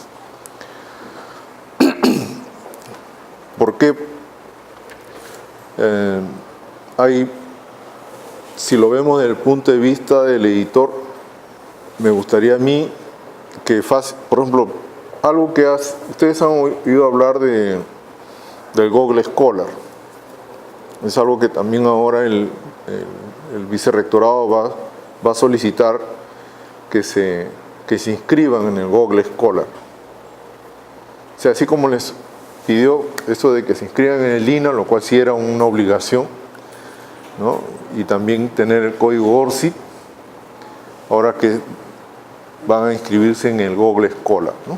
¿Por qué? Si lo vemos desde el punto de vista del editor, me gustaría a mí que, por ejemplo, algo que ustedes han oído hablar del Google Scholar. Es algo que también ahora el vicerrectorado va a solicitar que se inscriban en el Google Scholar. O sea, así como les pidió eso de que se inscriban en el INAH, lo cual sí era una obligación, ¿no? Y también tener el código ORCID, ahora que van a inscribirse en el Google Scholar, ¿no?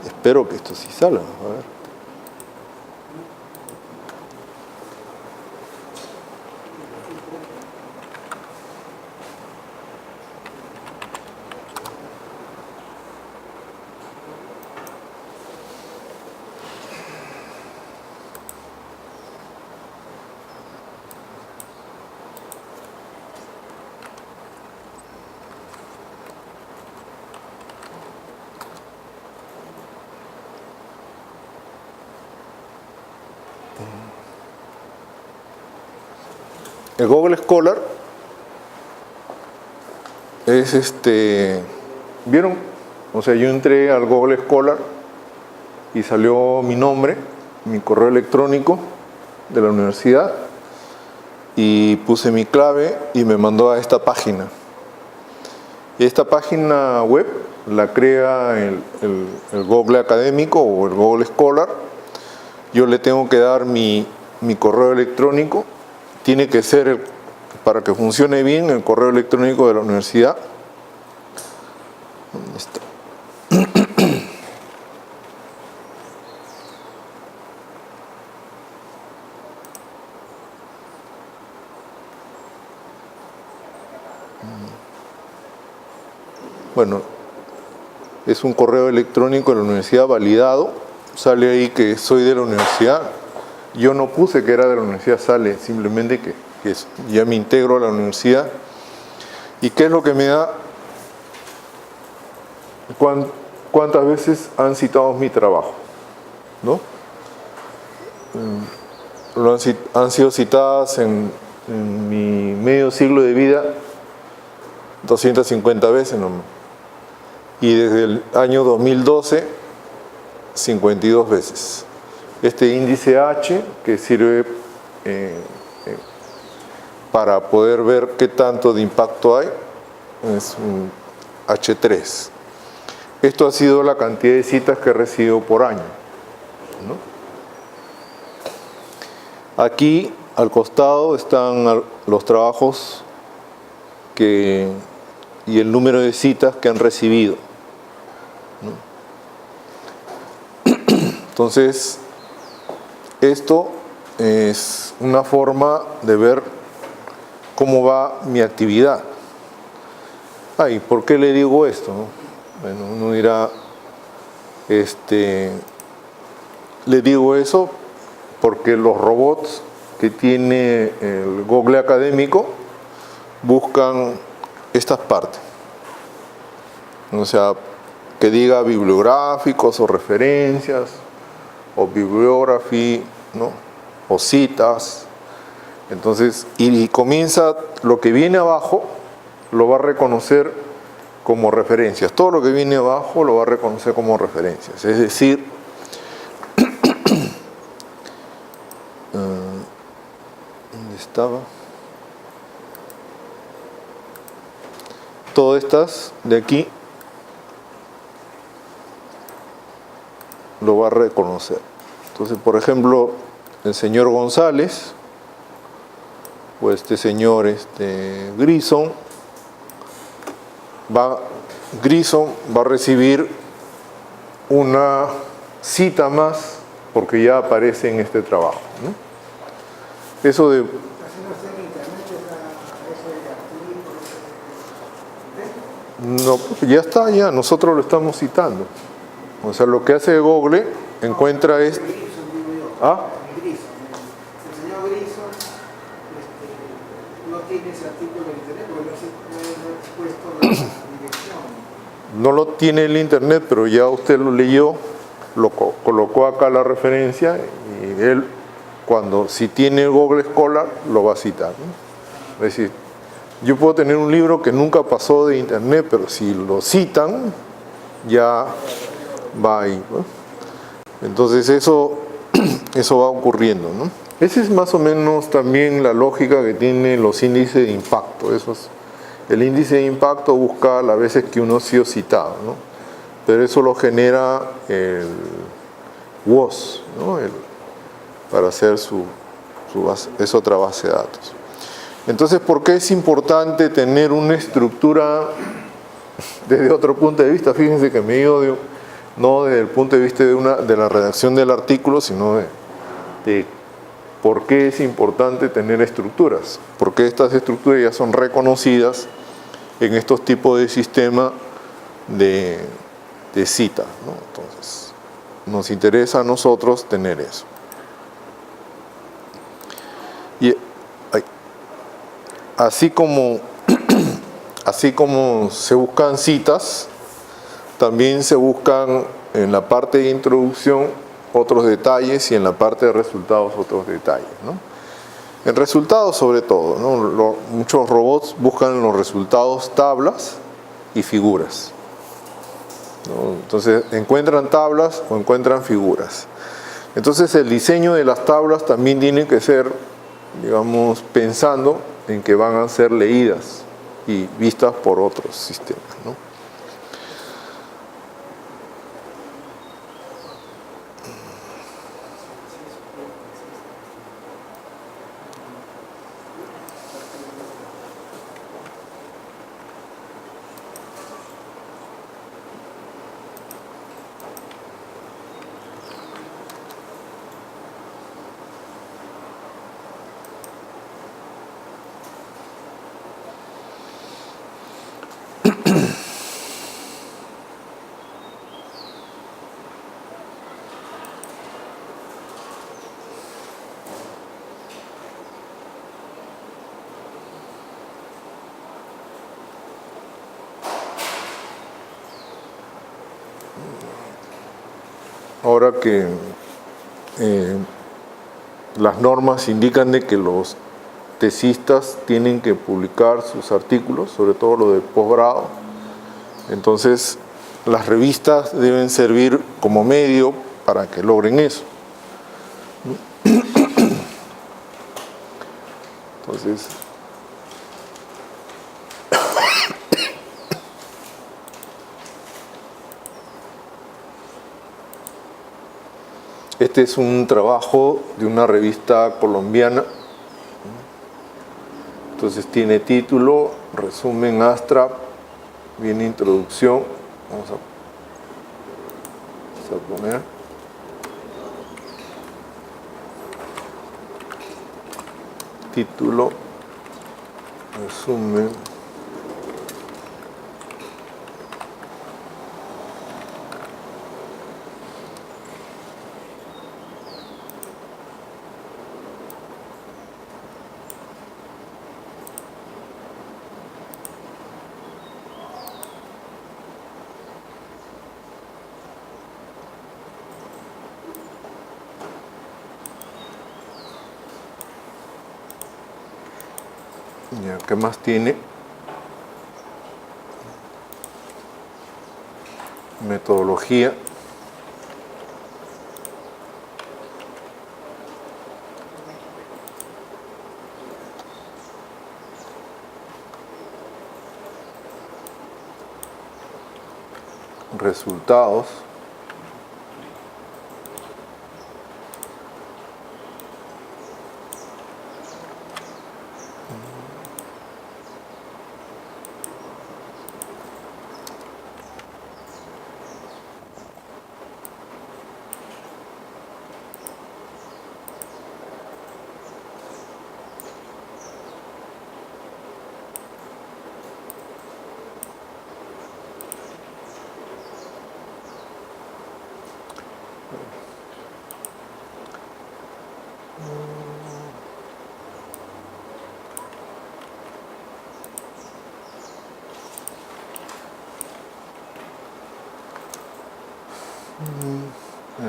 Espero que esto sí salga, a ver. El Google Scholar es ¿vieron? O sea, yo entré al Google Scholar y salió mi nombre, mi correo electrónico de la universidad y puse mi clave y me mandó a esta página. Y esta página web la crea el Google académico o el Google Scholar. Yo le tengo que dar mi correo electrónico. Tiene que ser, para que funcione bien, el correo electrónico de la universidad. ¿Dónde está? Bueno, es un correo electrónico de la universidad validado. Sale ahí que soy de la universidad. Yo no puse que era de la universidad, sale simplemente que ya me integro a la universidad. ¿Y qué es lo que me da? ¿Cuántas veces han citado mi trabajo? ¿No? Han sido citadas en mi medio siglo de vida 250 veces nomás. Y desde el año 2012, 52 veces. Este índice H, que sirve para poder ver qué tanto de impacto hay, es un H3. Esto ha sido la cantidad de citas que he recibido por año, ¿no? Aquí, al costado, están los trabajos y el número de citas que han recibido, ¿no? Entonces, esto es una forma de ver cómo va mi actividad. ¿Y por qué le digo esto? Bueno, uno dirá, le digo eso porque los robots que tiene el Google académico buscan estas partes. O sea, que diga bibliográficos o referencias, o bibliography, ¿no? O citas. Entonces, y comienza lo que viene abajo, lo va a reconocer como referencias. Todo lo que viene abajo lo va a reconocer como referencias. Es decir, ¿dónde estaba? Todas estas de aquí lo va a reconocer. Entonces, por ejemplo, el señor González, o este señor Grison va a recibir una cita más porque ya aparece en este trabajo, ¿no? Eso de... No, ya está, ya, nosotros lo estamos citando. O sea, lo que hace Google encuentra es... ¿Ah? El señor Grison no tiene ese artículo en internet porque no he expuesto la dirección. No lo tiene el internet, pero ya usted lo leyó, lo colocó acá la referencia y él, si tiene Google Scholar, lo va a citar, ¿no? Es decir, yo puedo tener un libro que nunca pasó de internet, pero si lo citan, ya va ahí, ¿no? Entonces eso va ocurriendo, ¿no? Esa es más o menos también la lógica que tienen los índices de impacto. El índice de impacto busca las veces que uno ha sido citado, ¿no? Pero eso lo genera el WOS, ¿no? Para hacer su base, es otra base de datos. Entonces, ¿por qué es importante tener una estructura desde otro punto de vista? Fíjense que me digo no desde el punto de vista de la redacción del artículo, sino de por qué es importante tener estructuras. Porque estas estructuras ya son reconocidas en estos tipos de sistemas de cita, ¿no? Entonces, nos interesa a nosotros tener eso. Y así como se buscan citas, también se buscan en la parte de introducción otros detalles y en la parte de resultados otros detalles, ¿no? En resultados sobre todo, ¿no? Muchos robots buscan los resultados tablas y figuras, ¿no? Entonces encuentran tablas o encuentran figuras. Entonces el diseño de las tablas también tiene que ser, digamos, pensando en que van a ser leídas y vistas por otros sistemas, ¿no? Ahora que las normas indican de que los tesistas tienen que publicar sus artículos, sobre todo los de posgrado, entonces las revistas deben servir como medio para que logren eso. Entonces, este es un trabajo de una revista colombiana. Entonces tiene título, resumen Astra, viene introducción. Vamos a poner. Título, resumen. Ya, ¿qué más tiene? Metodología. Resultados.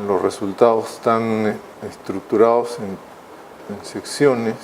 Los resultados están estructurados en secciones.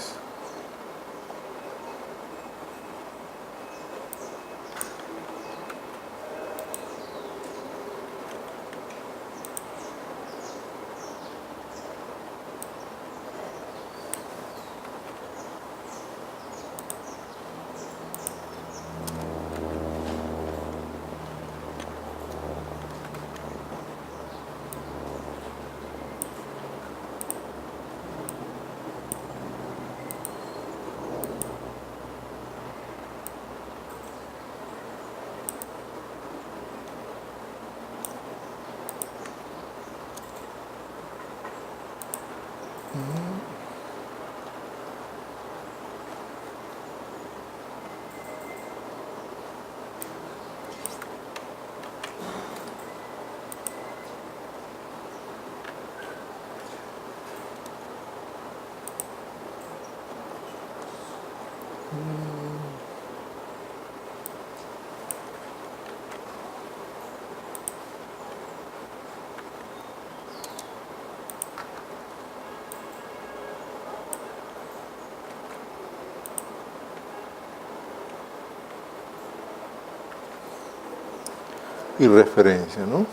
Y referencia, ¿no?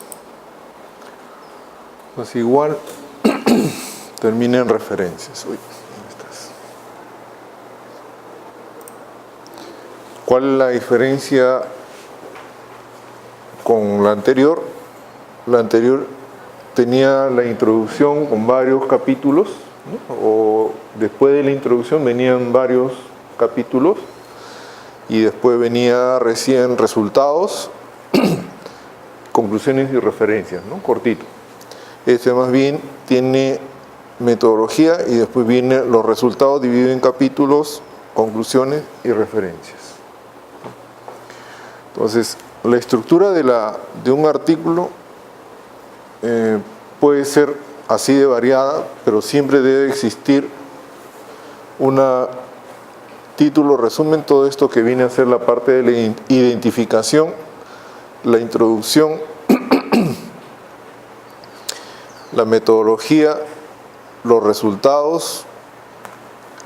Pues igual termina en referencias. Uy, ¿dónde estás? ¿Cuál es la diferencia con la anterior? La anterior tenía la introducción con varios capítulos, ¿no? O después de la introducción venían varios capítulos y después venía recién resultados, conclusiones y referencias, ¿no? Cortito. Este más bien tiene metodología y después vienen los resultados divididos en capítulos, conclusiones y referencias. Entonces, la estructura de un artículo puede ser así de variada, pero siempre debe existir una título, resumen, todo esto que viene a ser la parte de la identificación, la introducción, la metodología, los resultados,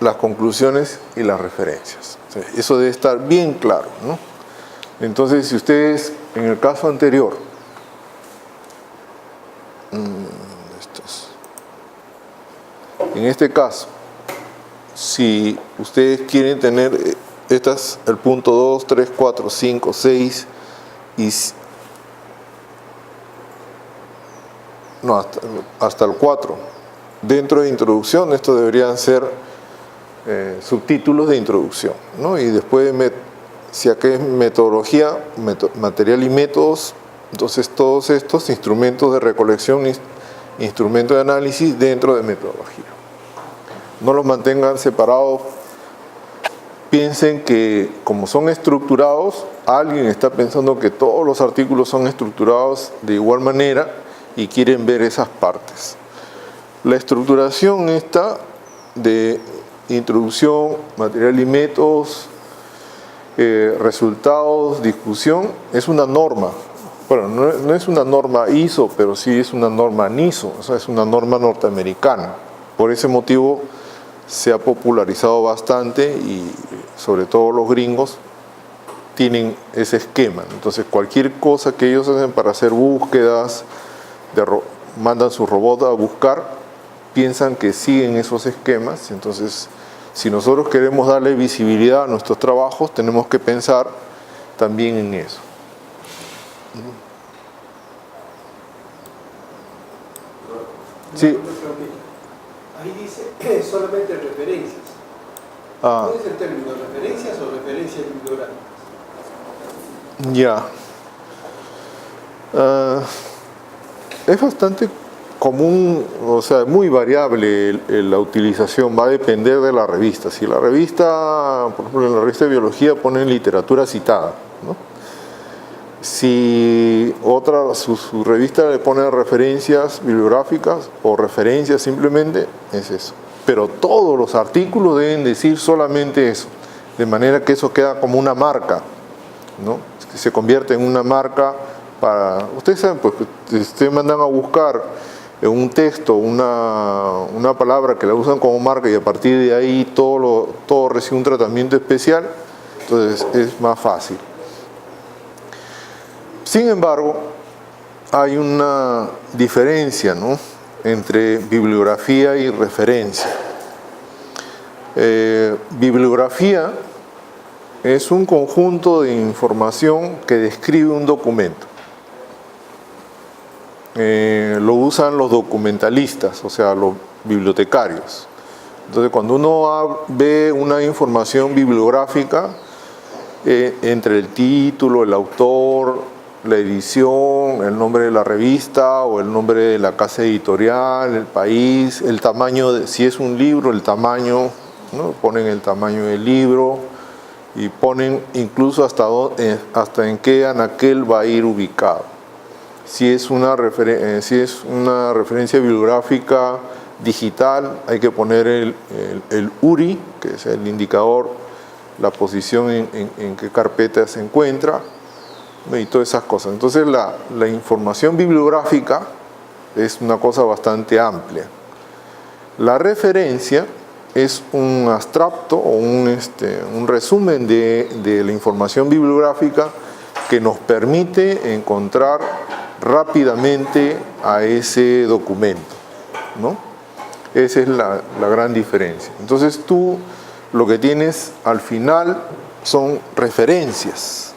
las conclusiones y las referencias. O sea, eso debe estar bien claro, ¿no? Entonces, si ustedes, en el caso anterior, en este caso, si ustedes quieren tener el punto 2, 3, 4, 5, 6 y no, hasta el 4, dentro de introducción, estos deberían ser subtítulos de introducción, ¿no? Y después, si acá es metodología, material y métodos, entonces todos estos instrumentos de recolección, instrumentos de análisis dentro de metodología. No los mantengan separados. Piensen que como son estructurados, alguien está pensando que todos los artículos son estructurados de igual manera y quieren ver esas partes. La estructuración esta de introducción, material y métodos, resultados, discusión, es una norma. Bueno, no es una norma ISO, pero sí es una norma NISO, o sea, es una norma norteamericana. Por ese motivo se ha popularizado bastante y sobre todo los gringos tienen ese esquema. Entonces, cualquier cosa que ellos hacen para hacer búsquedas, mandan su robot a buscar, piensan que siguen esos esquemas. Entonces, si nosotros queremos darle visibilidad a nuestros trabajos, tenemos que pensar también en eso. Sí. Ahí dice solamente referencias. ¿Cuál es el término? ¿Referencias o referencias bibliográficas? Ya. Es bastante común, o sea, muy variable la utilización, va a depender de la revista. Si la revista, por ejemplo, en la revista de biología ponen literatura citada, ¿no? Si su revista le pone referencias bibliográficas o referencias simplemente, es eso. Pero todos los artículos deben decir solamente eso, de manera que eso queda como una marca, ¿no? Se convierte en una marca Ustedes saben, pues, que ustedes mandan a buscar en un texto una palabra que la usan como marca y a partir de ahí todo recibe un tratamiento especial, entonces es más fácil. Sin embargo, hay una diferencia, ¿no?, entre bibliografía y referencia. Bibliografía es un conjunto de información que describe un documento. Lo usan los documentalistas, o sea, los bibliotecarios. Entonces, cuando uno ve una información bibliográfica, entre el título, el autor, la edición, el nombre de la revista o el nombre de la casa editorial, el país, el tamaño, si es un libro, el tamaño, ¿no? Ponen el tamaño del libro y ponen incluso hasta en qué anaquel va a ir ubicado. Si es una referencia bibliográfica digital, hay que poner el URI, que es el indicador, la posición en qué carpeta se encuentra, y todas esas cosas. Entonces la información bibliográfica es una cosa bastante amplia. La referencia es un abstracto o un resumen de la información bibliográfica que nos permite encontrar rápidamente a ese documento, ¿no? Esa es la gran diferencia. Entonces tú lo que tienes al final son referencias.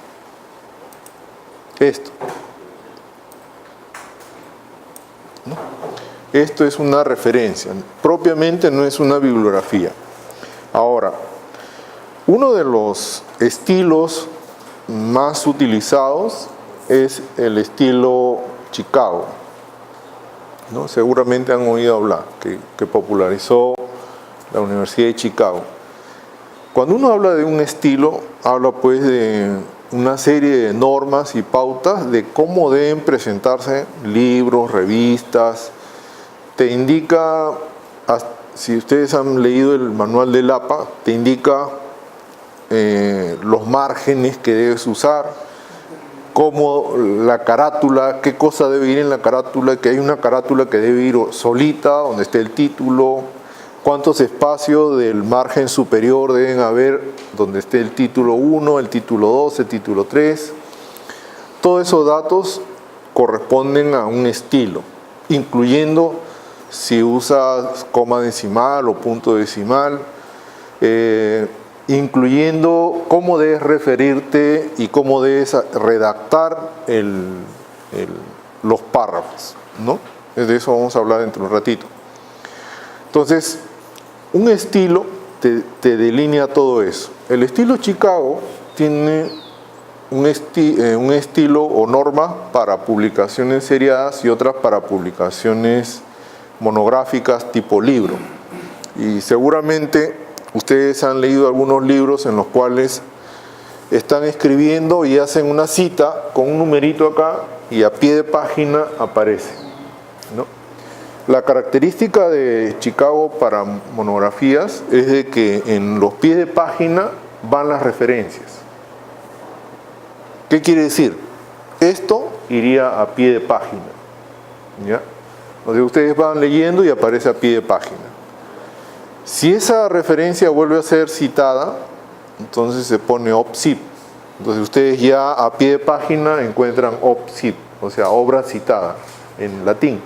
Esto, ¿no? Esto es una referencia, propiamente no es una bibliografía. Ahora, uno de los estilos más utilizados es el estilo Chicago, ¿no? Seguramente han oído hablar, que popularizó la Universidad de Chicago. Cuando uno habla de un estilo, habla pues de una serie de normas y pautas de cómo deben presentarse libros, revistas. Te indica, si ustedes han leído el manual del APA, te indica los márgenes que debes usar, cómo la carátula, qué cosa debe ir en la carátula, que hay una carátula que debe ir solita, donde esté el título, cuántos espacios del margen superior deben haber donde esté el título 1, el título 2, el título 3. Todos esos datos corresponden a un estilo, incluyendo si usas coma decimal o punto decimal, incluyendo cómo debes referirte y cómo debes redactar los párrafos, ¿no? De eso vamos a hablar dentro de un ratito. Entonces, un estilo te delinea todo eso. El estilo Chicago tiene un estilo o norma para publicaciones seriadas y otras para publicaciones monográficas tipo libro. Y seguramente ustedes han leído algunos libros en los cuales están escribiendo y hacen una cita con un numerito acá y a pie de página aparece, ¿no? La característica de Chicago para monografías es de que en los pies de página van las referencias. ¿Qué quiere decir? Esto iría a pie de página, ¿ya? O sea, ustedes van leyendo y aparece a pie de página. Si esa referencia vuelve a ser citada, entonces se pone OPCIT. Entonces ustedes ya a pie de página encuentran OPCIT, o sea, obra citada en latín.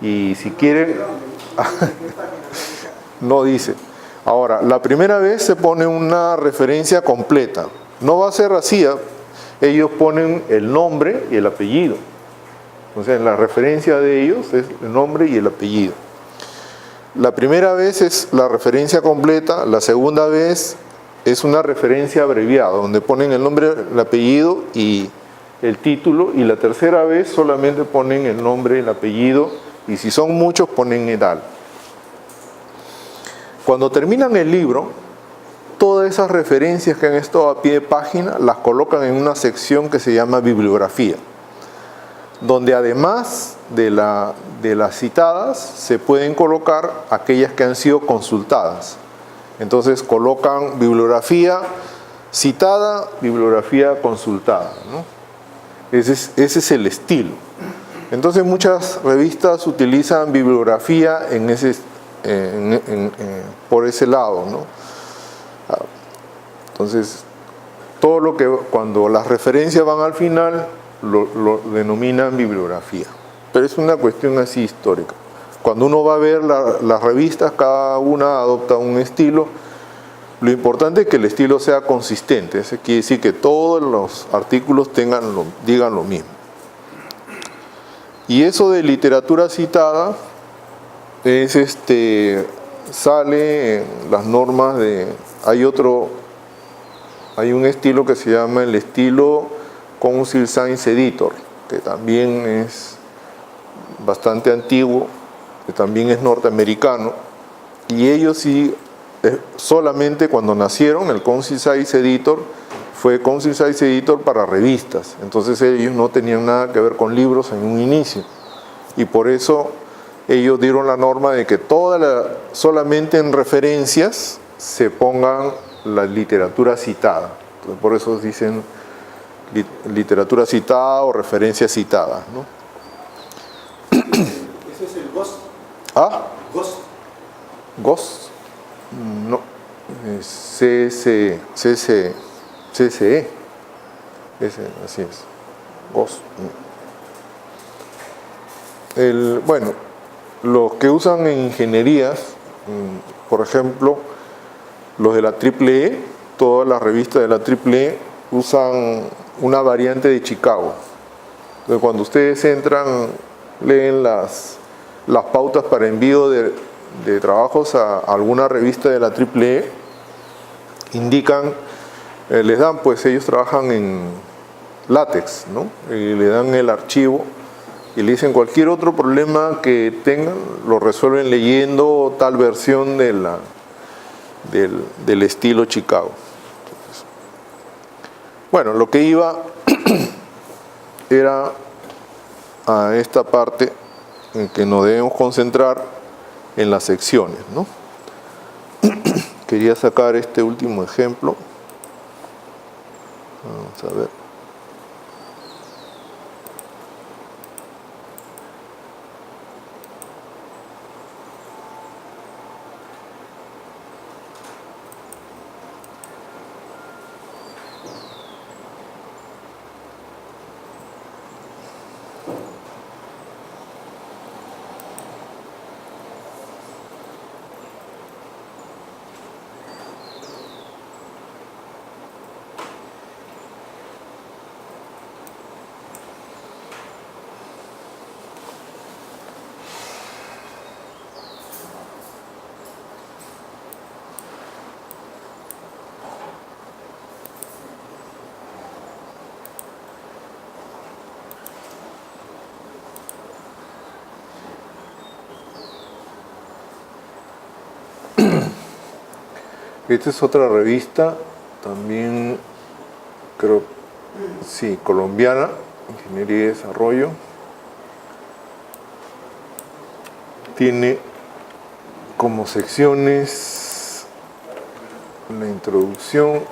Y si quieren, no dice. Ahora, la primera vez se pone una referencia completa. No va a ser así, ellos ponen el nombre y el apellido. O sea, la referencia de ellos es el nombre y el apellido. La primera vez es la referencia completa, la segunda vez es una referencia abreviada, donde ponen el nombre, el apellido y el título, y la tercera vez solamente ponen el nombre, el apellido, y si son muchos ponen edad. Cuando terminan el libro, todas esas referencias que han estado a pie de página las colocan en una sección que se llama bibliografía, donde además de las citadas se pueden colocar aquellas que han sido consultadas. Entonces colocan bibliografía citada, bibliografía consultada, ¿no? Ese es el estilo. Entonces muchas revistas utilizan bibliografía por ese lado, ¿no? Entonces, todo lo que cuando las referencias van al final lo denominan bibliografía. Pero es una cuestión así histórica. Cuando uno va a ver las revistas, cada una adopta un estilo. Lo importante es que el estilo sea consistente. Eso quiere decir que todos los artículos digan lo mismo. Y eso de literatura citada sale en las normas de... Hay un estilo que se llama el estilo Council Science Editor, que también es bastante antiguo, que también es norteamericano, y ellos sí, solamente cuando nacieron, el Council Science Editor fue Council Science Editor para revistas, entonces ellos no tenían nada que ver con libros en un inicio, y por eso ellos dieron la norma de que solamente en referencias se pongan la literatura citada. Entonces, por eso dicen literatura citada o referencias citadas, ¿no? Ese es el GOST. ¿Ah? GOST. ¿GOST? No. CSE. Así es. GOST. Bueno, los que usan en ingenierías, por ejemplo, los de la AAA, todas las revistas de la AAA usan una variante de Chicago. Entonces, cuando ustedes entran, leen las pautas para envío de trabajos a alguna revista de la AAA, indican, les dan, pues ellos trabajan en látex, ¿no? Y le dan el archivo y le dicen cualquier otro problema que tengan, lo resuelven leyendo tal versión del estilo Chicago. Entonces, bueno, lo que iba era a esta parte en que nos debemos concentrar en las secciones, ¿no? Quería sacar este último ejemplo. Vamos a ver. Esta es otra revista, también creo, sí, colombiana, Ingeniería y Desarrollo. Tiene como secciones la introducción,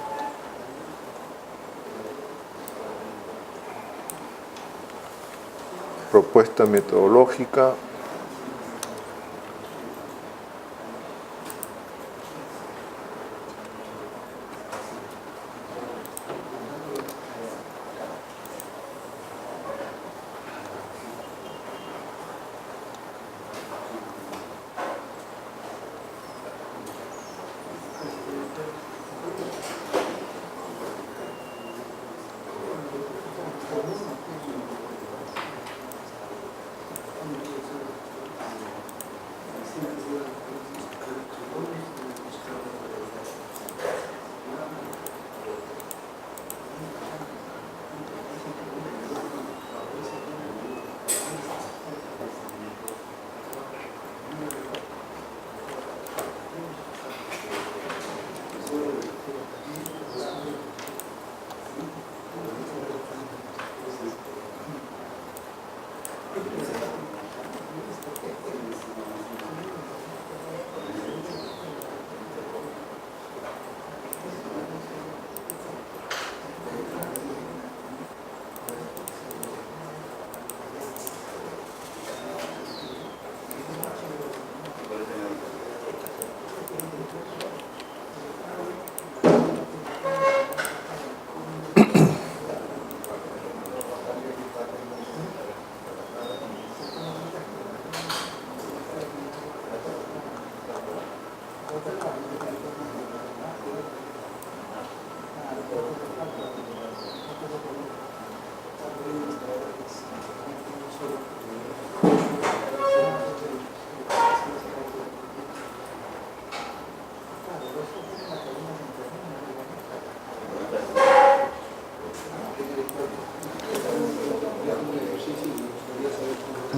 propuesta metodológica,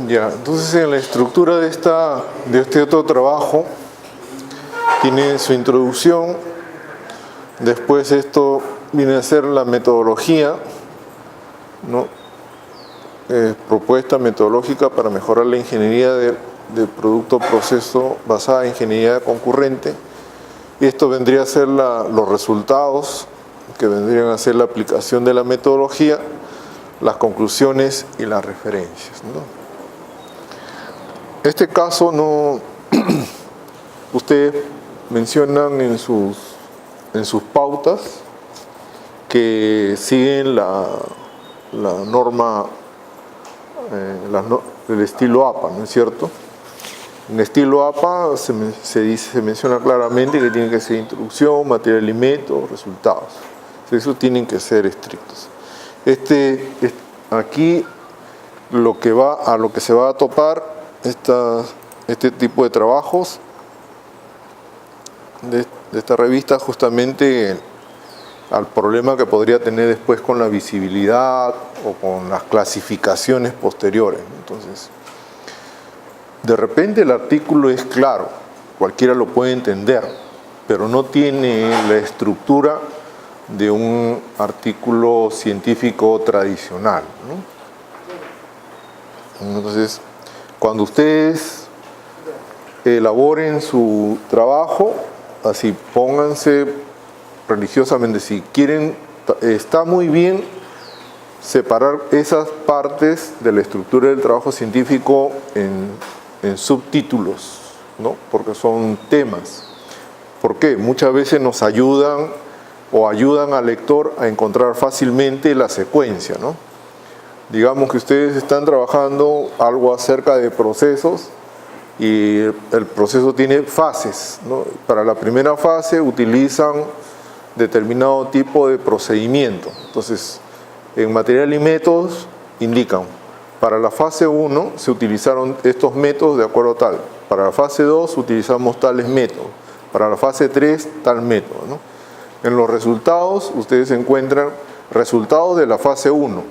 Ya, entonces en la estructura de este otro trabajo tiene su introducción, después esto viene a ser la metodología, ¿no? Propuesta metodológica para mejorar la ingeniería de producto-proceso basada en ingeniería concurrente. Y esto vendría a ser los resultados, que vendrían a ser la aplicación de la metodología, las conclusiones y las referencias, ¿no? Este caso no, ustedes mencionan en sus pautas que siguen la norma del estilo APA, ¿no es cierto? En el estilo APA se menciona claramente que tiene que ser introducción, material y método, resultados. Eso tienen que ser estrictos. Aquí a lo que se va a topar este tipo de trabajos de esta revista, justamente al problema que podría tener después con la visibilidad o con las clasificaciones posteriores. Entonces, de repente el artículo es claro, cualquiera lo puede entender, pero no tiene la estructura de un artículo científico tradicional, ¿no? Entonces, cuando ustedes elaboren su trabajo, así pónganse religiosamente, si quieren, está muy bien separar esas partes de la estructura del trabajo científico en subtítulos, ¿no? Porque son temas. ¿Por qué? Muchas veces nos ayudan al lector a encontrar fácilmente la secuencia, ¿no? Digamos que ustedes están trabajando algo acerca de procesos y el proceso tiene fases, ¿no? Para la primera fase utilizan determinado tipo de procedimiento. Entonces, en material y métodos indican, para la fase 1 se utilizaron estos métodos de acuerdo a tal, para la fase 2 utilizamos tales métodos, para la fase 3 tal método, ¿no? En los resultados ustedes encuentran resultados de la fase 1,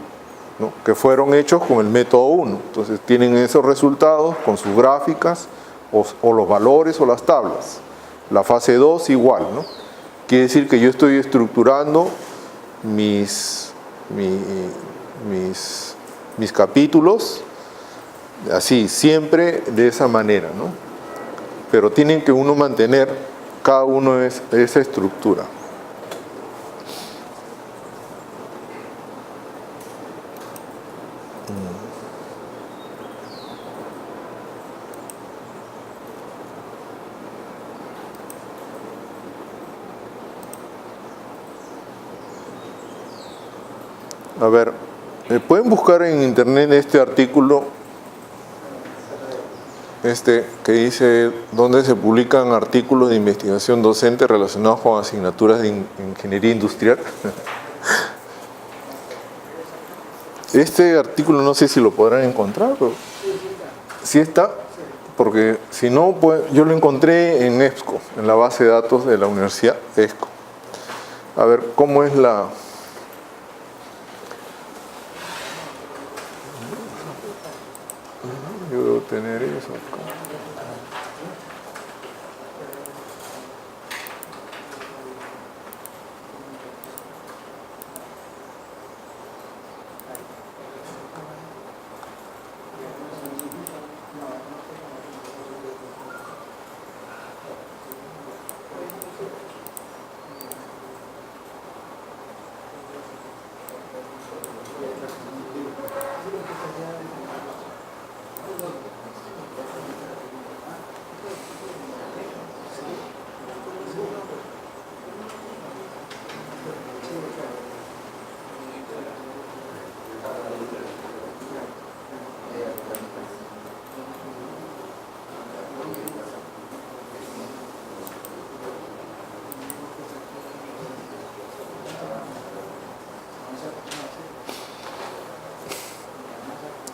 ¿no? Que fueron hechos con el método 1. Entonces tienen esos resultados con sus gráficas o los valores o las tablas. La fase 2 igual, ¿no? Quiere decir que yo estoy estructurando mis capítulos así, siempre de esa manera, ¿no? Pero tienen que uno mantener cada uno de esa estructura. A ver, pueden buscar en internet este artículo, que dice dónde se publican artículos de investigación docente relacionados con asignaturas de ingeniería industrial. Este artículo no sé si lo podrán encontrar, pero sí está, porque si no, pues, yo lo encontré en EBSCO, en la base de datos de la Universidad EBSCO. A ver, ¿cómo es la...? Yo debo tener eso acá.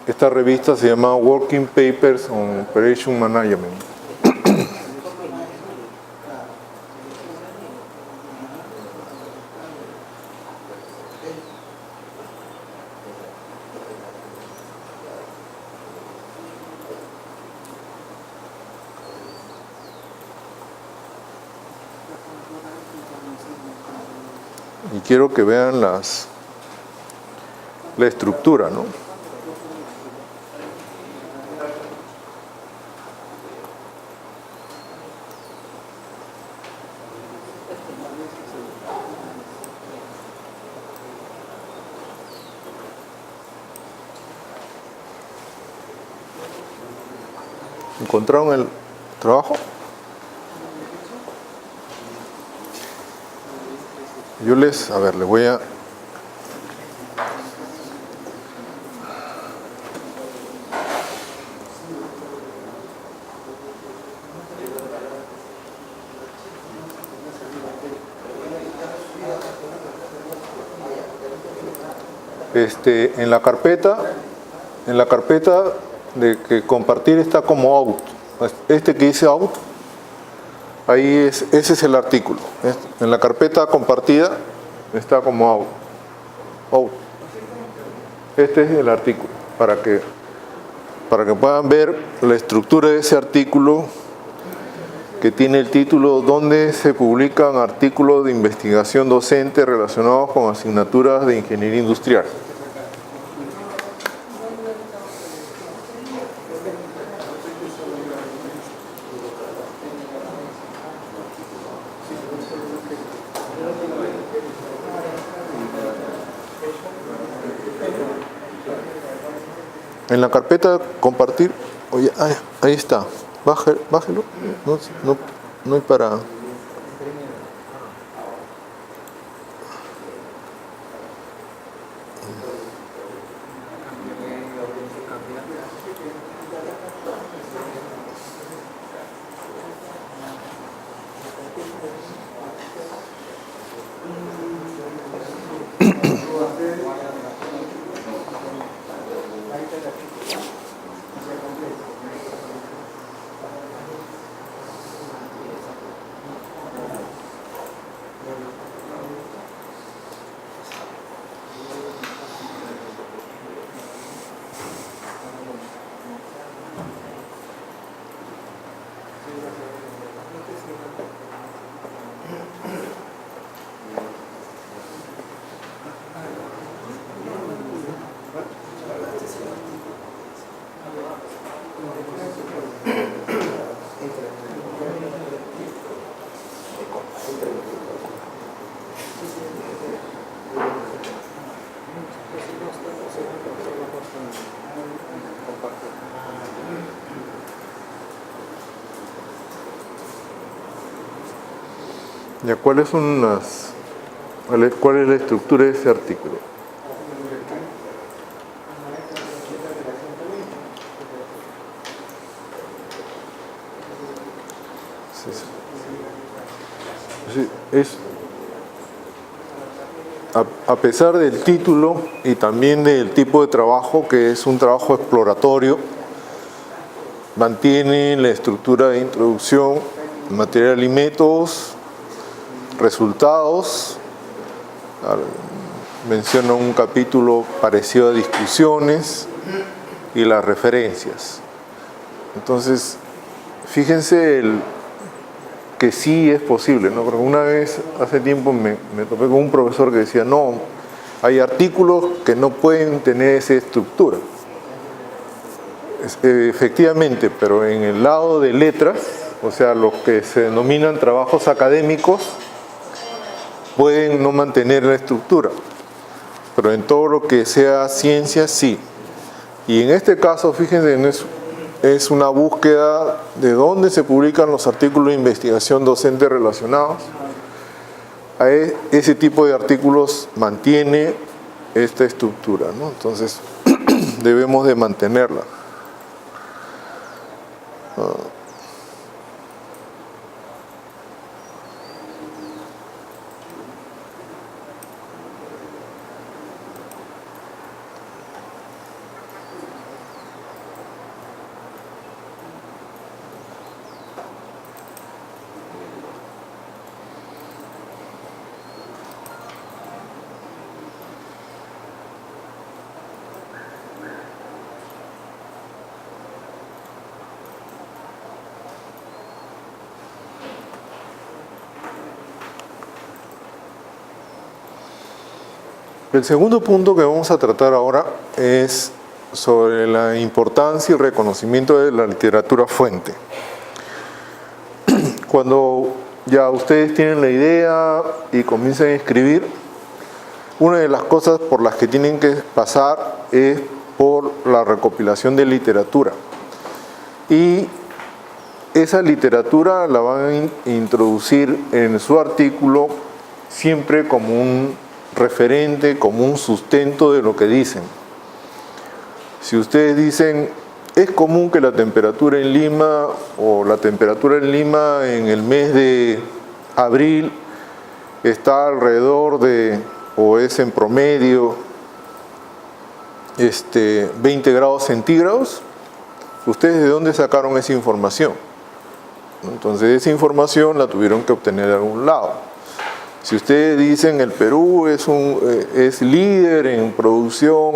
Esta revista se llama Working Papers on Operation Management. y quiero que vean la estructura, ¿no? ¿Encontraron el trabajo? A ver, les voy a... En la carpeta de que compartir está como out. Este que dice out, ahí ese es el artículo. En la carpeta compartida está como out. Out. Este es el artículo, para que puedan ver la estructura de ese artículo, que tiene el título ¿Dónde se publican artículos de investigación docente relacionados con asignaturas de ingeniería industrial? En la carpeta compartir, oye, ahí está, bájelo, no hay para... Ya, ¿cuál es la estructura de ese artículo? Sí, a pesar del título y también del tipo de trabajo, que es un trabajo exploratorio, mantiene la estructura de introducción, material y métodos, resultados, menciona un capítulo parecido a discusiones y las referencias. Entonces, fíjense que sí es posible, ¿no? Porque una vez, hace tiempo, me topé con un profesor que decía, no, hay artículos que no pueden tener esa estructura. Efectivamente, pero en el lado de letras, o sea, los que se denominan trabajos académicos, pueden no mantener la estructura, pero en todo lo que sea ciencia, sí. Y en este caso, fíjense, es una búsqueda de dónde se publican los artículos de investigación docente relacionados. Ese tipo de artículos mantiene esta estructura, ¿no? Entonces, debemos de mantenerla. El segundo punto que vamos a tratar ahora es sobre la importancia y reconocimiento de la literatura fuente. Cuando ya ustedes tienen la idea y comienzan a escribir, una de las cosas por las que tienen que pasar es por la recopilación de literatura. Y esa literatura la van a introducir en su artículo siempre como un referente, como un sustento de lo que dicen. Si ustedes dicen, es común que la temperatura en Lima, o la temperatura en Lima en el mes de abril está alrededor de, o es en promedio, 20 grados centígrados, ¿ustedes de dónde sacaron esa información? Entonces esa información la tuvieron que obtener de algún lado. Si ustedes dicen el Perú es líder en producción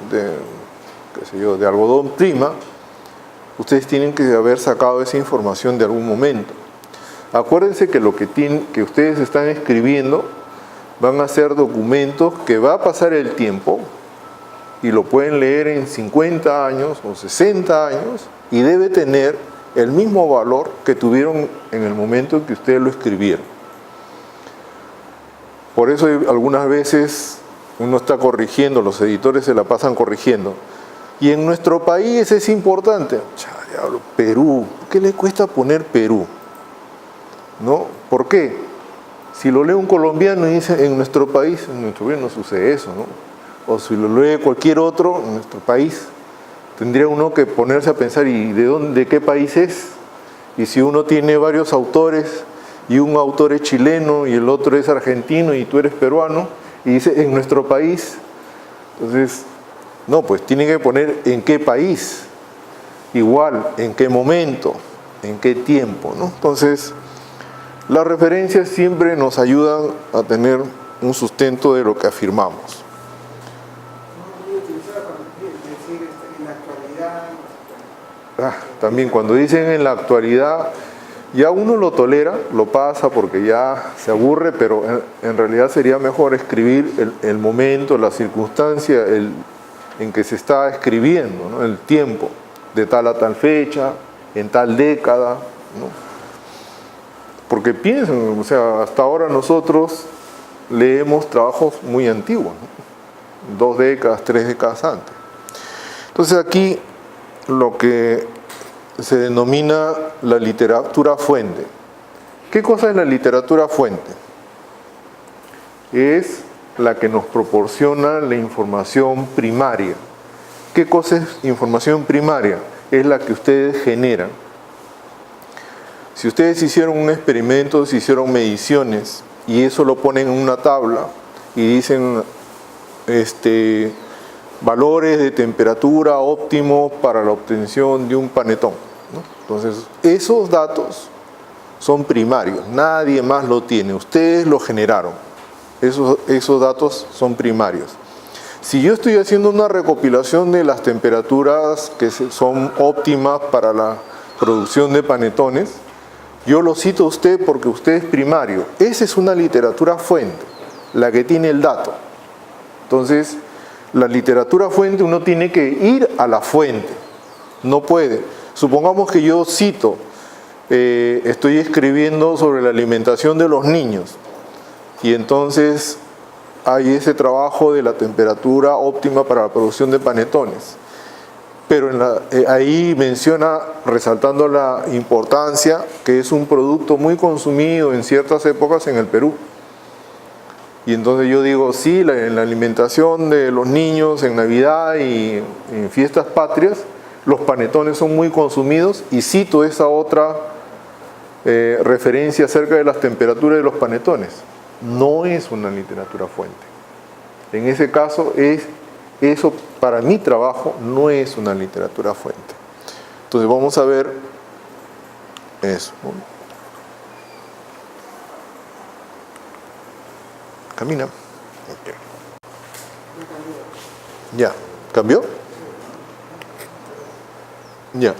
de algodón prima, ustedes tienen que haber sacado esa información de algún momento. Acuérdense que lo que ustedes están escribiendo van a ser documentos que va a pasar el tiempo y lo pueden leer en 50 años o 60 años y debe tener el mismo valor que tuvieron en el momento en que ustedes lo escribieron. Por eso algunas veces uno está corrigiendo, los editores se la pasan corrigiendo. Y en nuestro país es importante. Diablo, Perú, ¿qué le cuesta poner Perú? ¿No? ¿Por qué? Si lo lee un colombiano y dice en nuestro país no sucede eso, ¿no? O si lo lee cualquier otro en nuestro país, tendría uno que ponerse a pensar, ¿y de qué país es? Y si uno tiene varios autores, y un autor es chileno y el otro es argentino y tú eres peruano, y dice en nuestro país, entonces, no, pues tiene que poner en qué país, igual, en qué momento, en qué tiempo, ¿no? Entonces, las referencias siempre nos ayudan a tener un sustento de lo que afirmamos. No voy a utilizar para decir en la actualidad. También cuando dicen en la actualidad, ya uno lo tolera, lo pasa porque ya se aburre, pero en realidad sería mejor escribir el momento, la circunstancia en que se está escribiendo, ¿no? El tiempo, de tal a tal fecha, en tal década, ¿no? Porque piensen, o sea, hasta ahora nosotros leemos trabajos muy antiguos, ¿no? 2 décadas, 3 décadas antes. Entonces aquí lo que se denomina la literatura fuente. ¿Qué cosa es la literatura fuente? Es la que nos proporciona la información primaria. ¿Qué cosa es información primaria? Es la que ustedes generan. Si ustedes hicieron un experimento, si hicieron mediciones y eso lo ponen en una tabla y dicen valores de temperatura óptimos para la obtención de un panetón, ¿no? Entonces, esos datos son primarios, nadie más lo tiene, ustedes lo generaron. Esos datos son primarios. Si yo estoy haciendo una recopilación de las temperaturas que son óptimas para la producción de panetones, yo lo cito a usted porque usted es primario. Esa es una literatura fuente, la que tiene el dato. Entonces, la literatura fuente uno tiene que ir a la fuente, no puede. Supongamos que yo cito, estoy escribiendo sobre la alimentación de los niños y entonces hay ese trabajo de la temperatura óptima para la producción de panetones. Pero ahí menciona, resaltando la importancia, que es un producto muy consumido en ciertas épocas en el Perú. Y entonces yo digo, sí, en la alimentación de los niños en Navidad y en fiestas patrias, los panetones son muy consumidos y cito esa otra referencia acerca de las temperaturas de los panetones. No es una literatura fuente. En ese caso, eso para mi trabajo no es una literatura fuente. Entonces vamos a ver eso. Camina. Okay. Ya. ¿Cambió? Ya.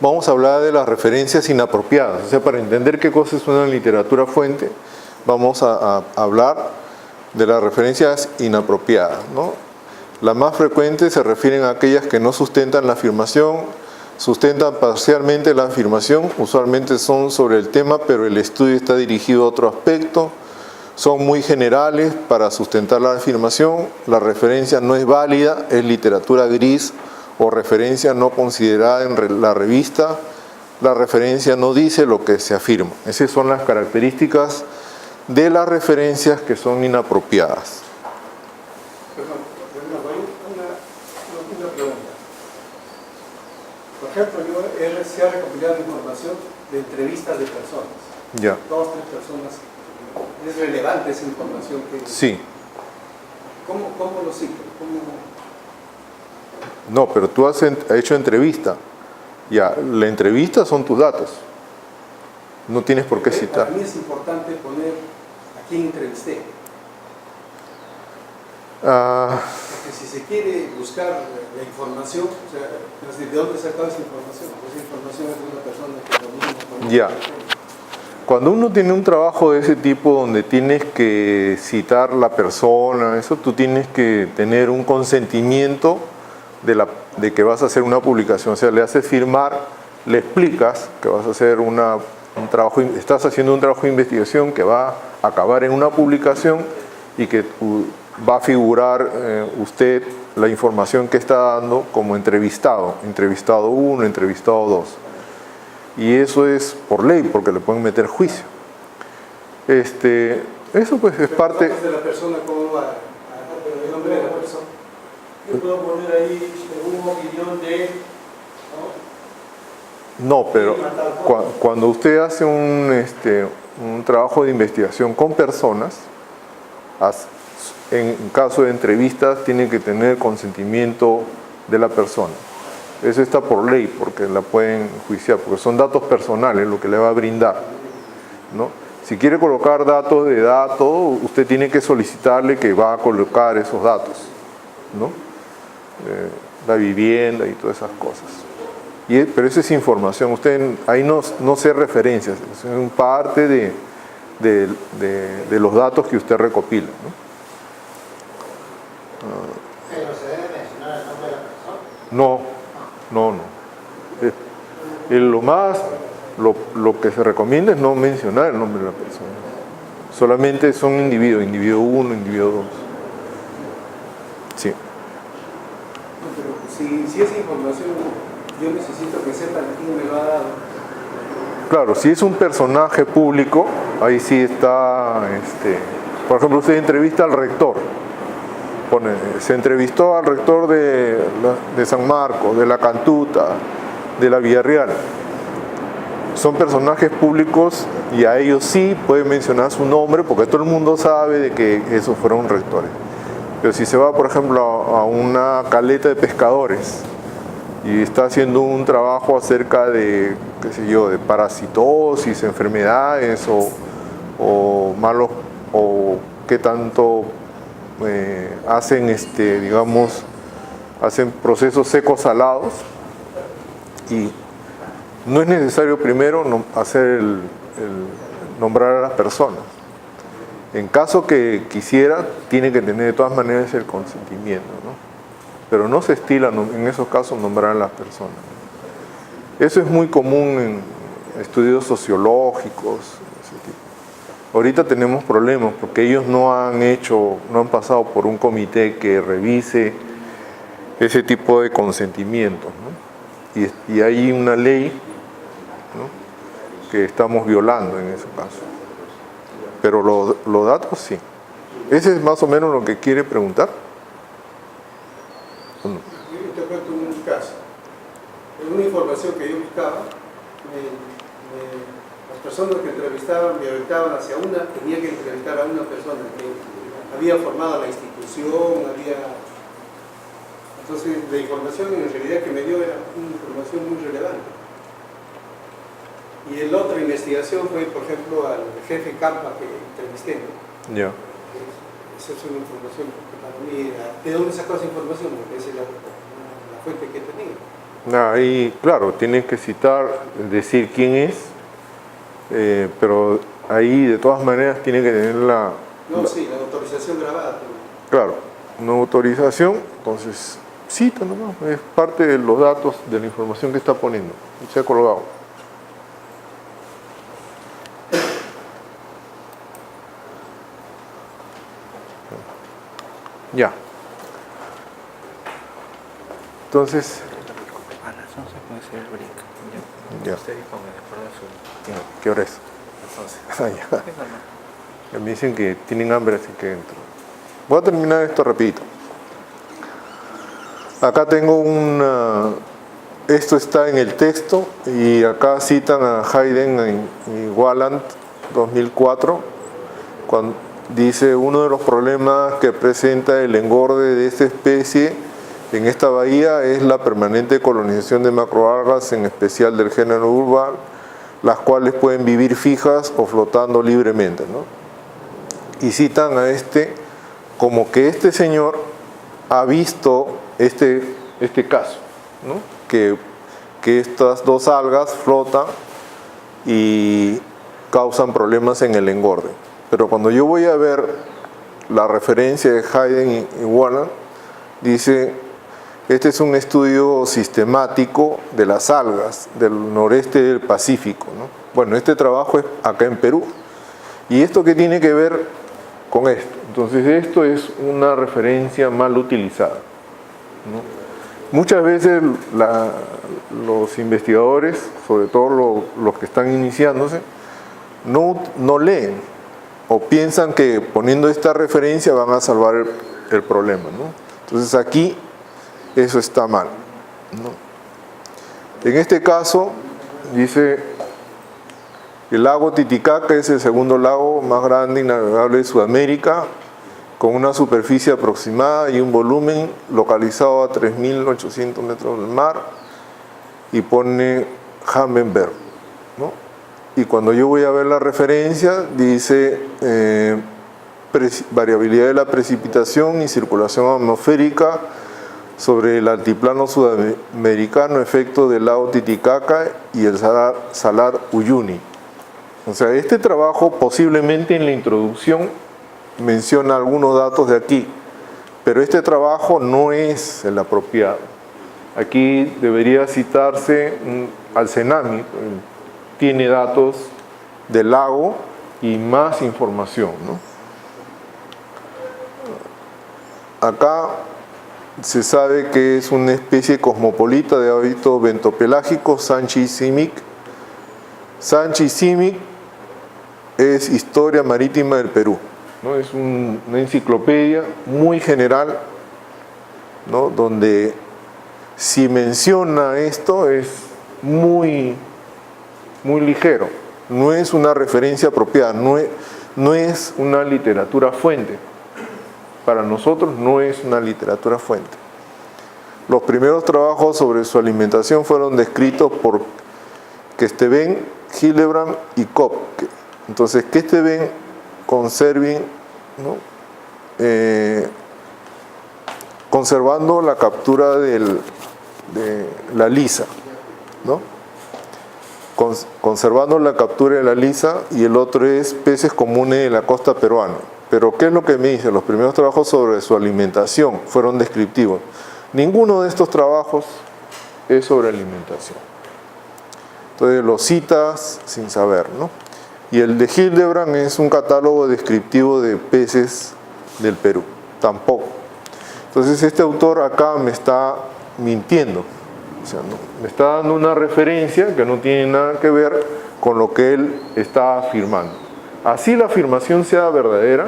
Vamos a hablar de las referencias inapropiadas. O sea, para entender qué cosa es una literatura fuente, vamos a hablar de las referencias inapropiadas, ¿no? Las más frecuentes se refieren a aquellas que no sustentan la afirmación, sustentan parcialmente la afirmación, usualmente son sobre el tema, pero el estudio está dirigido a otro aspecto, son muy generales para sustentar la afirmación, la referencia no es válida, es literatura gris o referencia no considerada en la revista, la referencia no dice lo que se afirma. Esas son las características de las referencias que son inapropiadas. Una pregunta. Por ejemplo, se ha recopilado información de entrevistas de personas. Ya. 2, 3 personas. ¿Es relevante esa información? Sí. ¿Cómo lo cito? No, pero tú has hecho entrevista. Ya, la entrevista son tus datos. No tienes por qué citar. Para mí es importante poner a quién entrevisté. Porque si se quiere buscar la información, o sea, ¿de dónde sacaba esa información? Esa información es de una persona que lo mismo. Ya. Cuando uno tiene un trabajo de ese tipo donde tienes que citar la persona, eso tú tienes que tener un consentimiento de que vas a hacer una publicación. O sea, le haces firmar, le explicas que vas a hacer un trabajo, estás haciendo un trabajo de investigación que va a acabar en una publicación y que va a figurar usted la información que está dando como entrevistado 1, entrevistado 2. Y eso es por ley, porque le pueden meter juicio. Eso pues es parte... de la persona, ¿cómo va? El nombre de la persona. Yo puedo poner ahí una opinión de... No, pero cuando usted hace un trabajo de investigación con personas, en caso de entrevistas, tiene que tener consentimiento de la persona. Eso está por ley, porque la pueden juiciar, porque son datos personales lo que le va a brindar, ¿no? Si quiere colocar datos de datos, usted tiene que solicitarle que va a colocar esos datos, ¿no? La vivienda y todas esas cosas. Pero eso es información, usted ahí no sé referencias, es parte de los datos que usted recopila, ¿no? ¿Pero se debe mencionar el nombre de la persona? No. Lo que se recomienda es no mencionar el nombre de la persona. Solamente son individuos, individuo 1, individuo 2. Sí. Pero si esa información yo necesito que sepan quién me lo ha dado. Claro, si es un personaje público, ahí sí está, por ejemplo, usted entrevista al rector. Se entrevistó al rector de San Marcos, de la Cantuta, de la Villarreal. Son personajes públicos y a ellos sí puede mencionar su nombre porque todo el mundo sabe de que esos fueron rectores. Pero si se va, por ejemplo, a una caleta de pescadores y está haciendo un trabajo acerca de, qué sé yo, de parasitosis, enfermedades o malos, o qué tanto hacen, digamos, hacen procesos secos salados, y no es necesario primero nombrar a las personas. En caso que quisiera, tiene que tener de todas maneras el consentimiento, ¿no? Pero no se estila en esos casos nombrar a las personas. Eso es muy común en estudios sociológicos, ese tipo. Ahorita tenemos problemas porque ellos no han pasado por un comité que revise ese tipo de consentimientos, ¿no? Y hay una ley, ¿no?, que estamos violando en ese caso. Pero los datos sí. ¿Ese es más o menos lo que quiere preguntar? Yo te cuento un caso. En una información que yo buscaba, las personas que entrevistaban me orientaban hacia tenía que entrevistar a una persona que había formado la institución, entonces la información en realidad que me dio era una información muy relevante. Y la otra investigación fue, por ejemplo, al jefe Campa que entrevisté. Ya. Esa es una información que para mí era, ¿de dónde sacó esa información? Porque esa es la fuente que tenía. Ahí, claro, tienes que citar, decir quién es, pero ahí de todas maneras tiene que tener No, sí, la autorización grabada. Claro, una autorización, entonces cita nomás, es parte de los datos de la información que está poniendo, se ha colgado. Ya. Entonces, ya. ¿Qué hora es? Ah, ya. Ya me dicen que tienen hambre, así que entro. Voy a terminar esto rapidito. Acá tengo esto está en el texto y acá citan a Hayden y Walland 2004 cuando dice: uno de los problemas que presenta el engorde de esta especie en esta bahía es la permanente colonización de macroalgas, en especial del género Urban, las cuales pueden vivir fijas o flotando libremente, ¿no? Y citan a como que este señor ha visto este caso, ¿no? Que estas dos algas flotan y causan problemas en el engorde. Pero cuando yo voy a ver la referencia de Hayden y Walland, dice: este es un estudio sistemático de las algas del noreste del Pacífico, ¿no? Bueno, este trabajo es acá en Perú. ¿Y esto qué tiene que ver con esto? Entonces esto es una referencia mal utilizada, ¿no? Muchas veces los investigadores, sobre todo los que están iniciándose, no leen o piensan que poniendo esta referencia van a salvar el problema, ¿no? Entonces aquí eso está mal, ¿no? En este caso dice: el lago Titicaca es el segundo lago más grande y navegable de Sudamérica, con una superficie aproximada y un volumen localizado a 3.800 metros del mar, y pone Hammenberg, ¿no? Y cuando yo voy a ver la referencia, dice variabilidad de la precipitación y circulación atmosférica sobre el altiplano sudamericano, efecto del lago Titicaca y el salar Uyuni. O sea, este trabajo posiblemente en la introducción menciona algunos datos de aquí, pero este trabajo no es el apropiado. Aquí debería citarse al Cenami, tiene datos del lago y más información, ¿no? Acá se sabe que es una especie cosmopolita de hábitos bentopelágicos, Sanchi-Simic. Sanchi-Simic es Historia Marítima del Perú, ¿no? Es una enciclopedia muy general, ¿no? Donde si menciona esto es muy ligero, no es una referencia apropiada, no es una literatura fuente. Para nosotros no es una literatura fuente. Los primeros trabajos sobre su alimentación fueron descritos por Kesteven, Hillebrand y Kopke. Entonces, Kesteven, Conserving, ¿no? Conservando la captura de la lisa, ¿no? Conservando la captura de la lisa, y el otro es peces comunes de la costa peruana. Pero ¿qué es lo que me dice? Los primeros trabajos sobre su alimentación fueron descriptivos. Ninguno de estos trabajos es sobre alimentación. Entonces lo citas sin saber, ¿no? Y el de Hillebrand es un catálogo descriptivo de peces del Perú. Tampoco. Entonces este autor acá me está mintiendo. O sea, ¿no? Me está dando una referencia que no tiene nada que ver con lo que él está afirmando. Así la afirmación sea verdadera,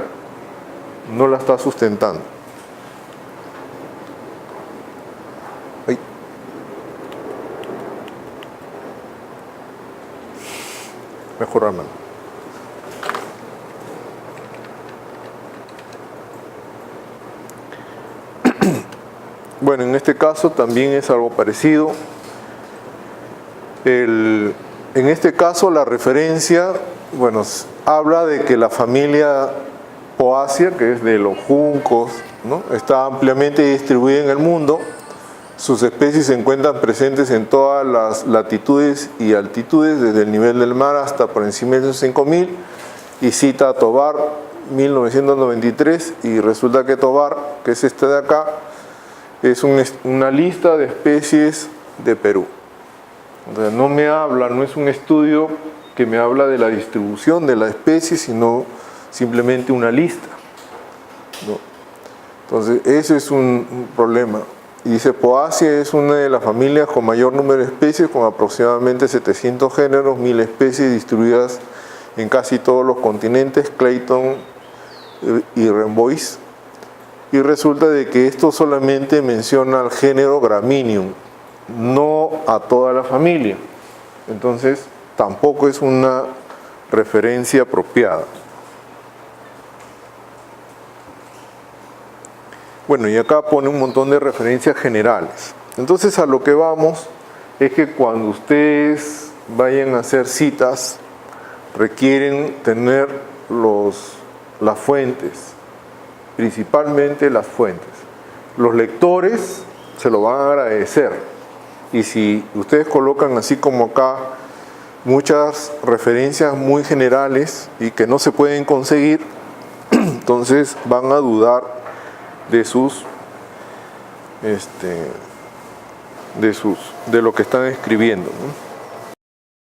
no la está sustentando. Ay. Mejor la mano. Bueno, en este caso también es algo parecido. En este caso la referencia, bueno, habla de que la familia Poacia, que es de los juncos, ¿no? Está ampliamente distribuida en el mundo. Sus especies se encuentran presentes en todas las latitudes y altitudes, desde el nivel del mar hasta por encima de los 5.000, y cita a Tovar 1993, y resulta que Tovar, que es este de acá, es una lista de especies de Perú. O sea, no me habla, no es un estudio que me habla de la distribución de la especie, sino simplemente una lista, ¿no? Entonces, ese es un problema. Y dice, Poaceae es una de las familias con mayor número de especies, con aproximadamente 700 géneros, 1000 especies distribuidas en casi todos los continentes, Clayton y Rembois. Y resulta de que esto solamente menciona al género Graminium, no a toda la familia. Entonces, tampoco es una referencia apropiada. Bueno, y acá pone un montón de referencias generales. Entonces, a lo que vamos es que cuando ustedes vayan a hacer citas, requieren tener las fuentes, principalmente las fuentes. Los lectores se lo van a agradecer. Y si ustedes colocan así como acá muchas referencias muy generales y que no se pueden conseguir, entonces van a dudar de lo que están escribiendo, ¿no?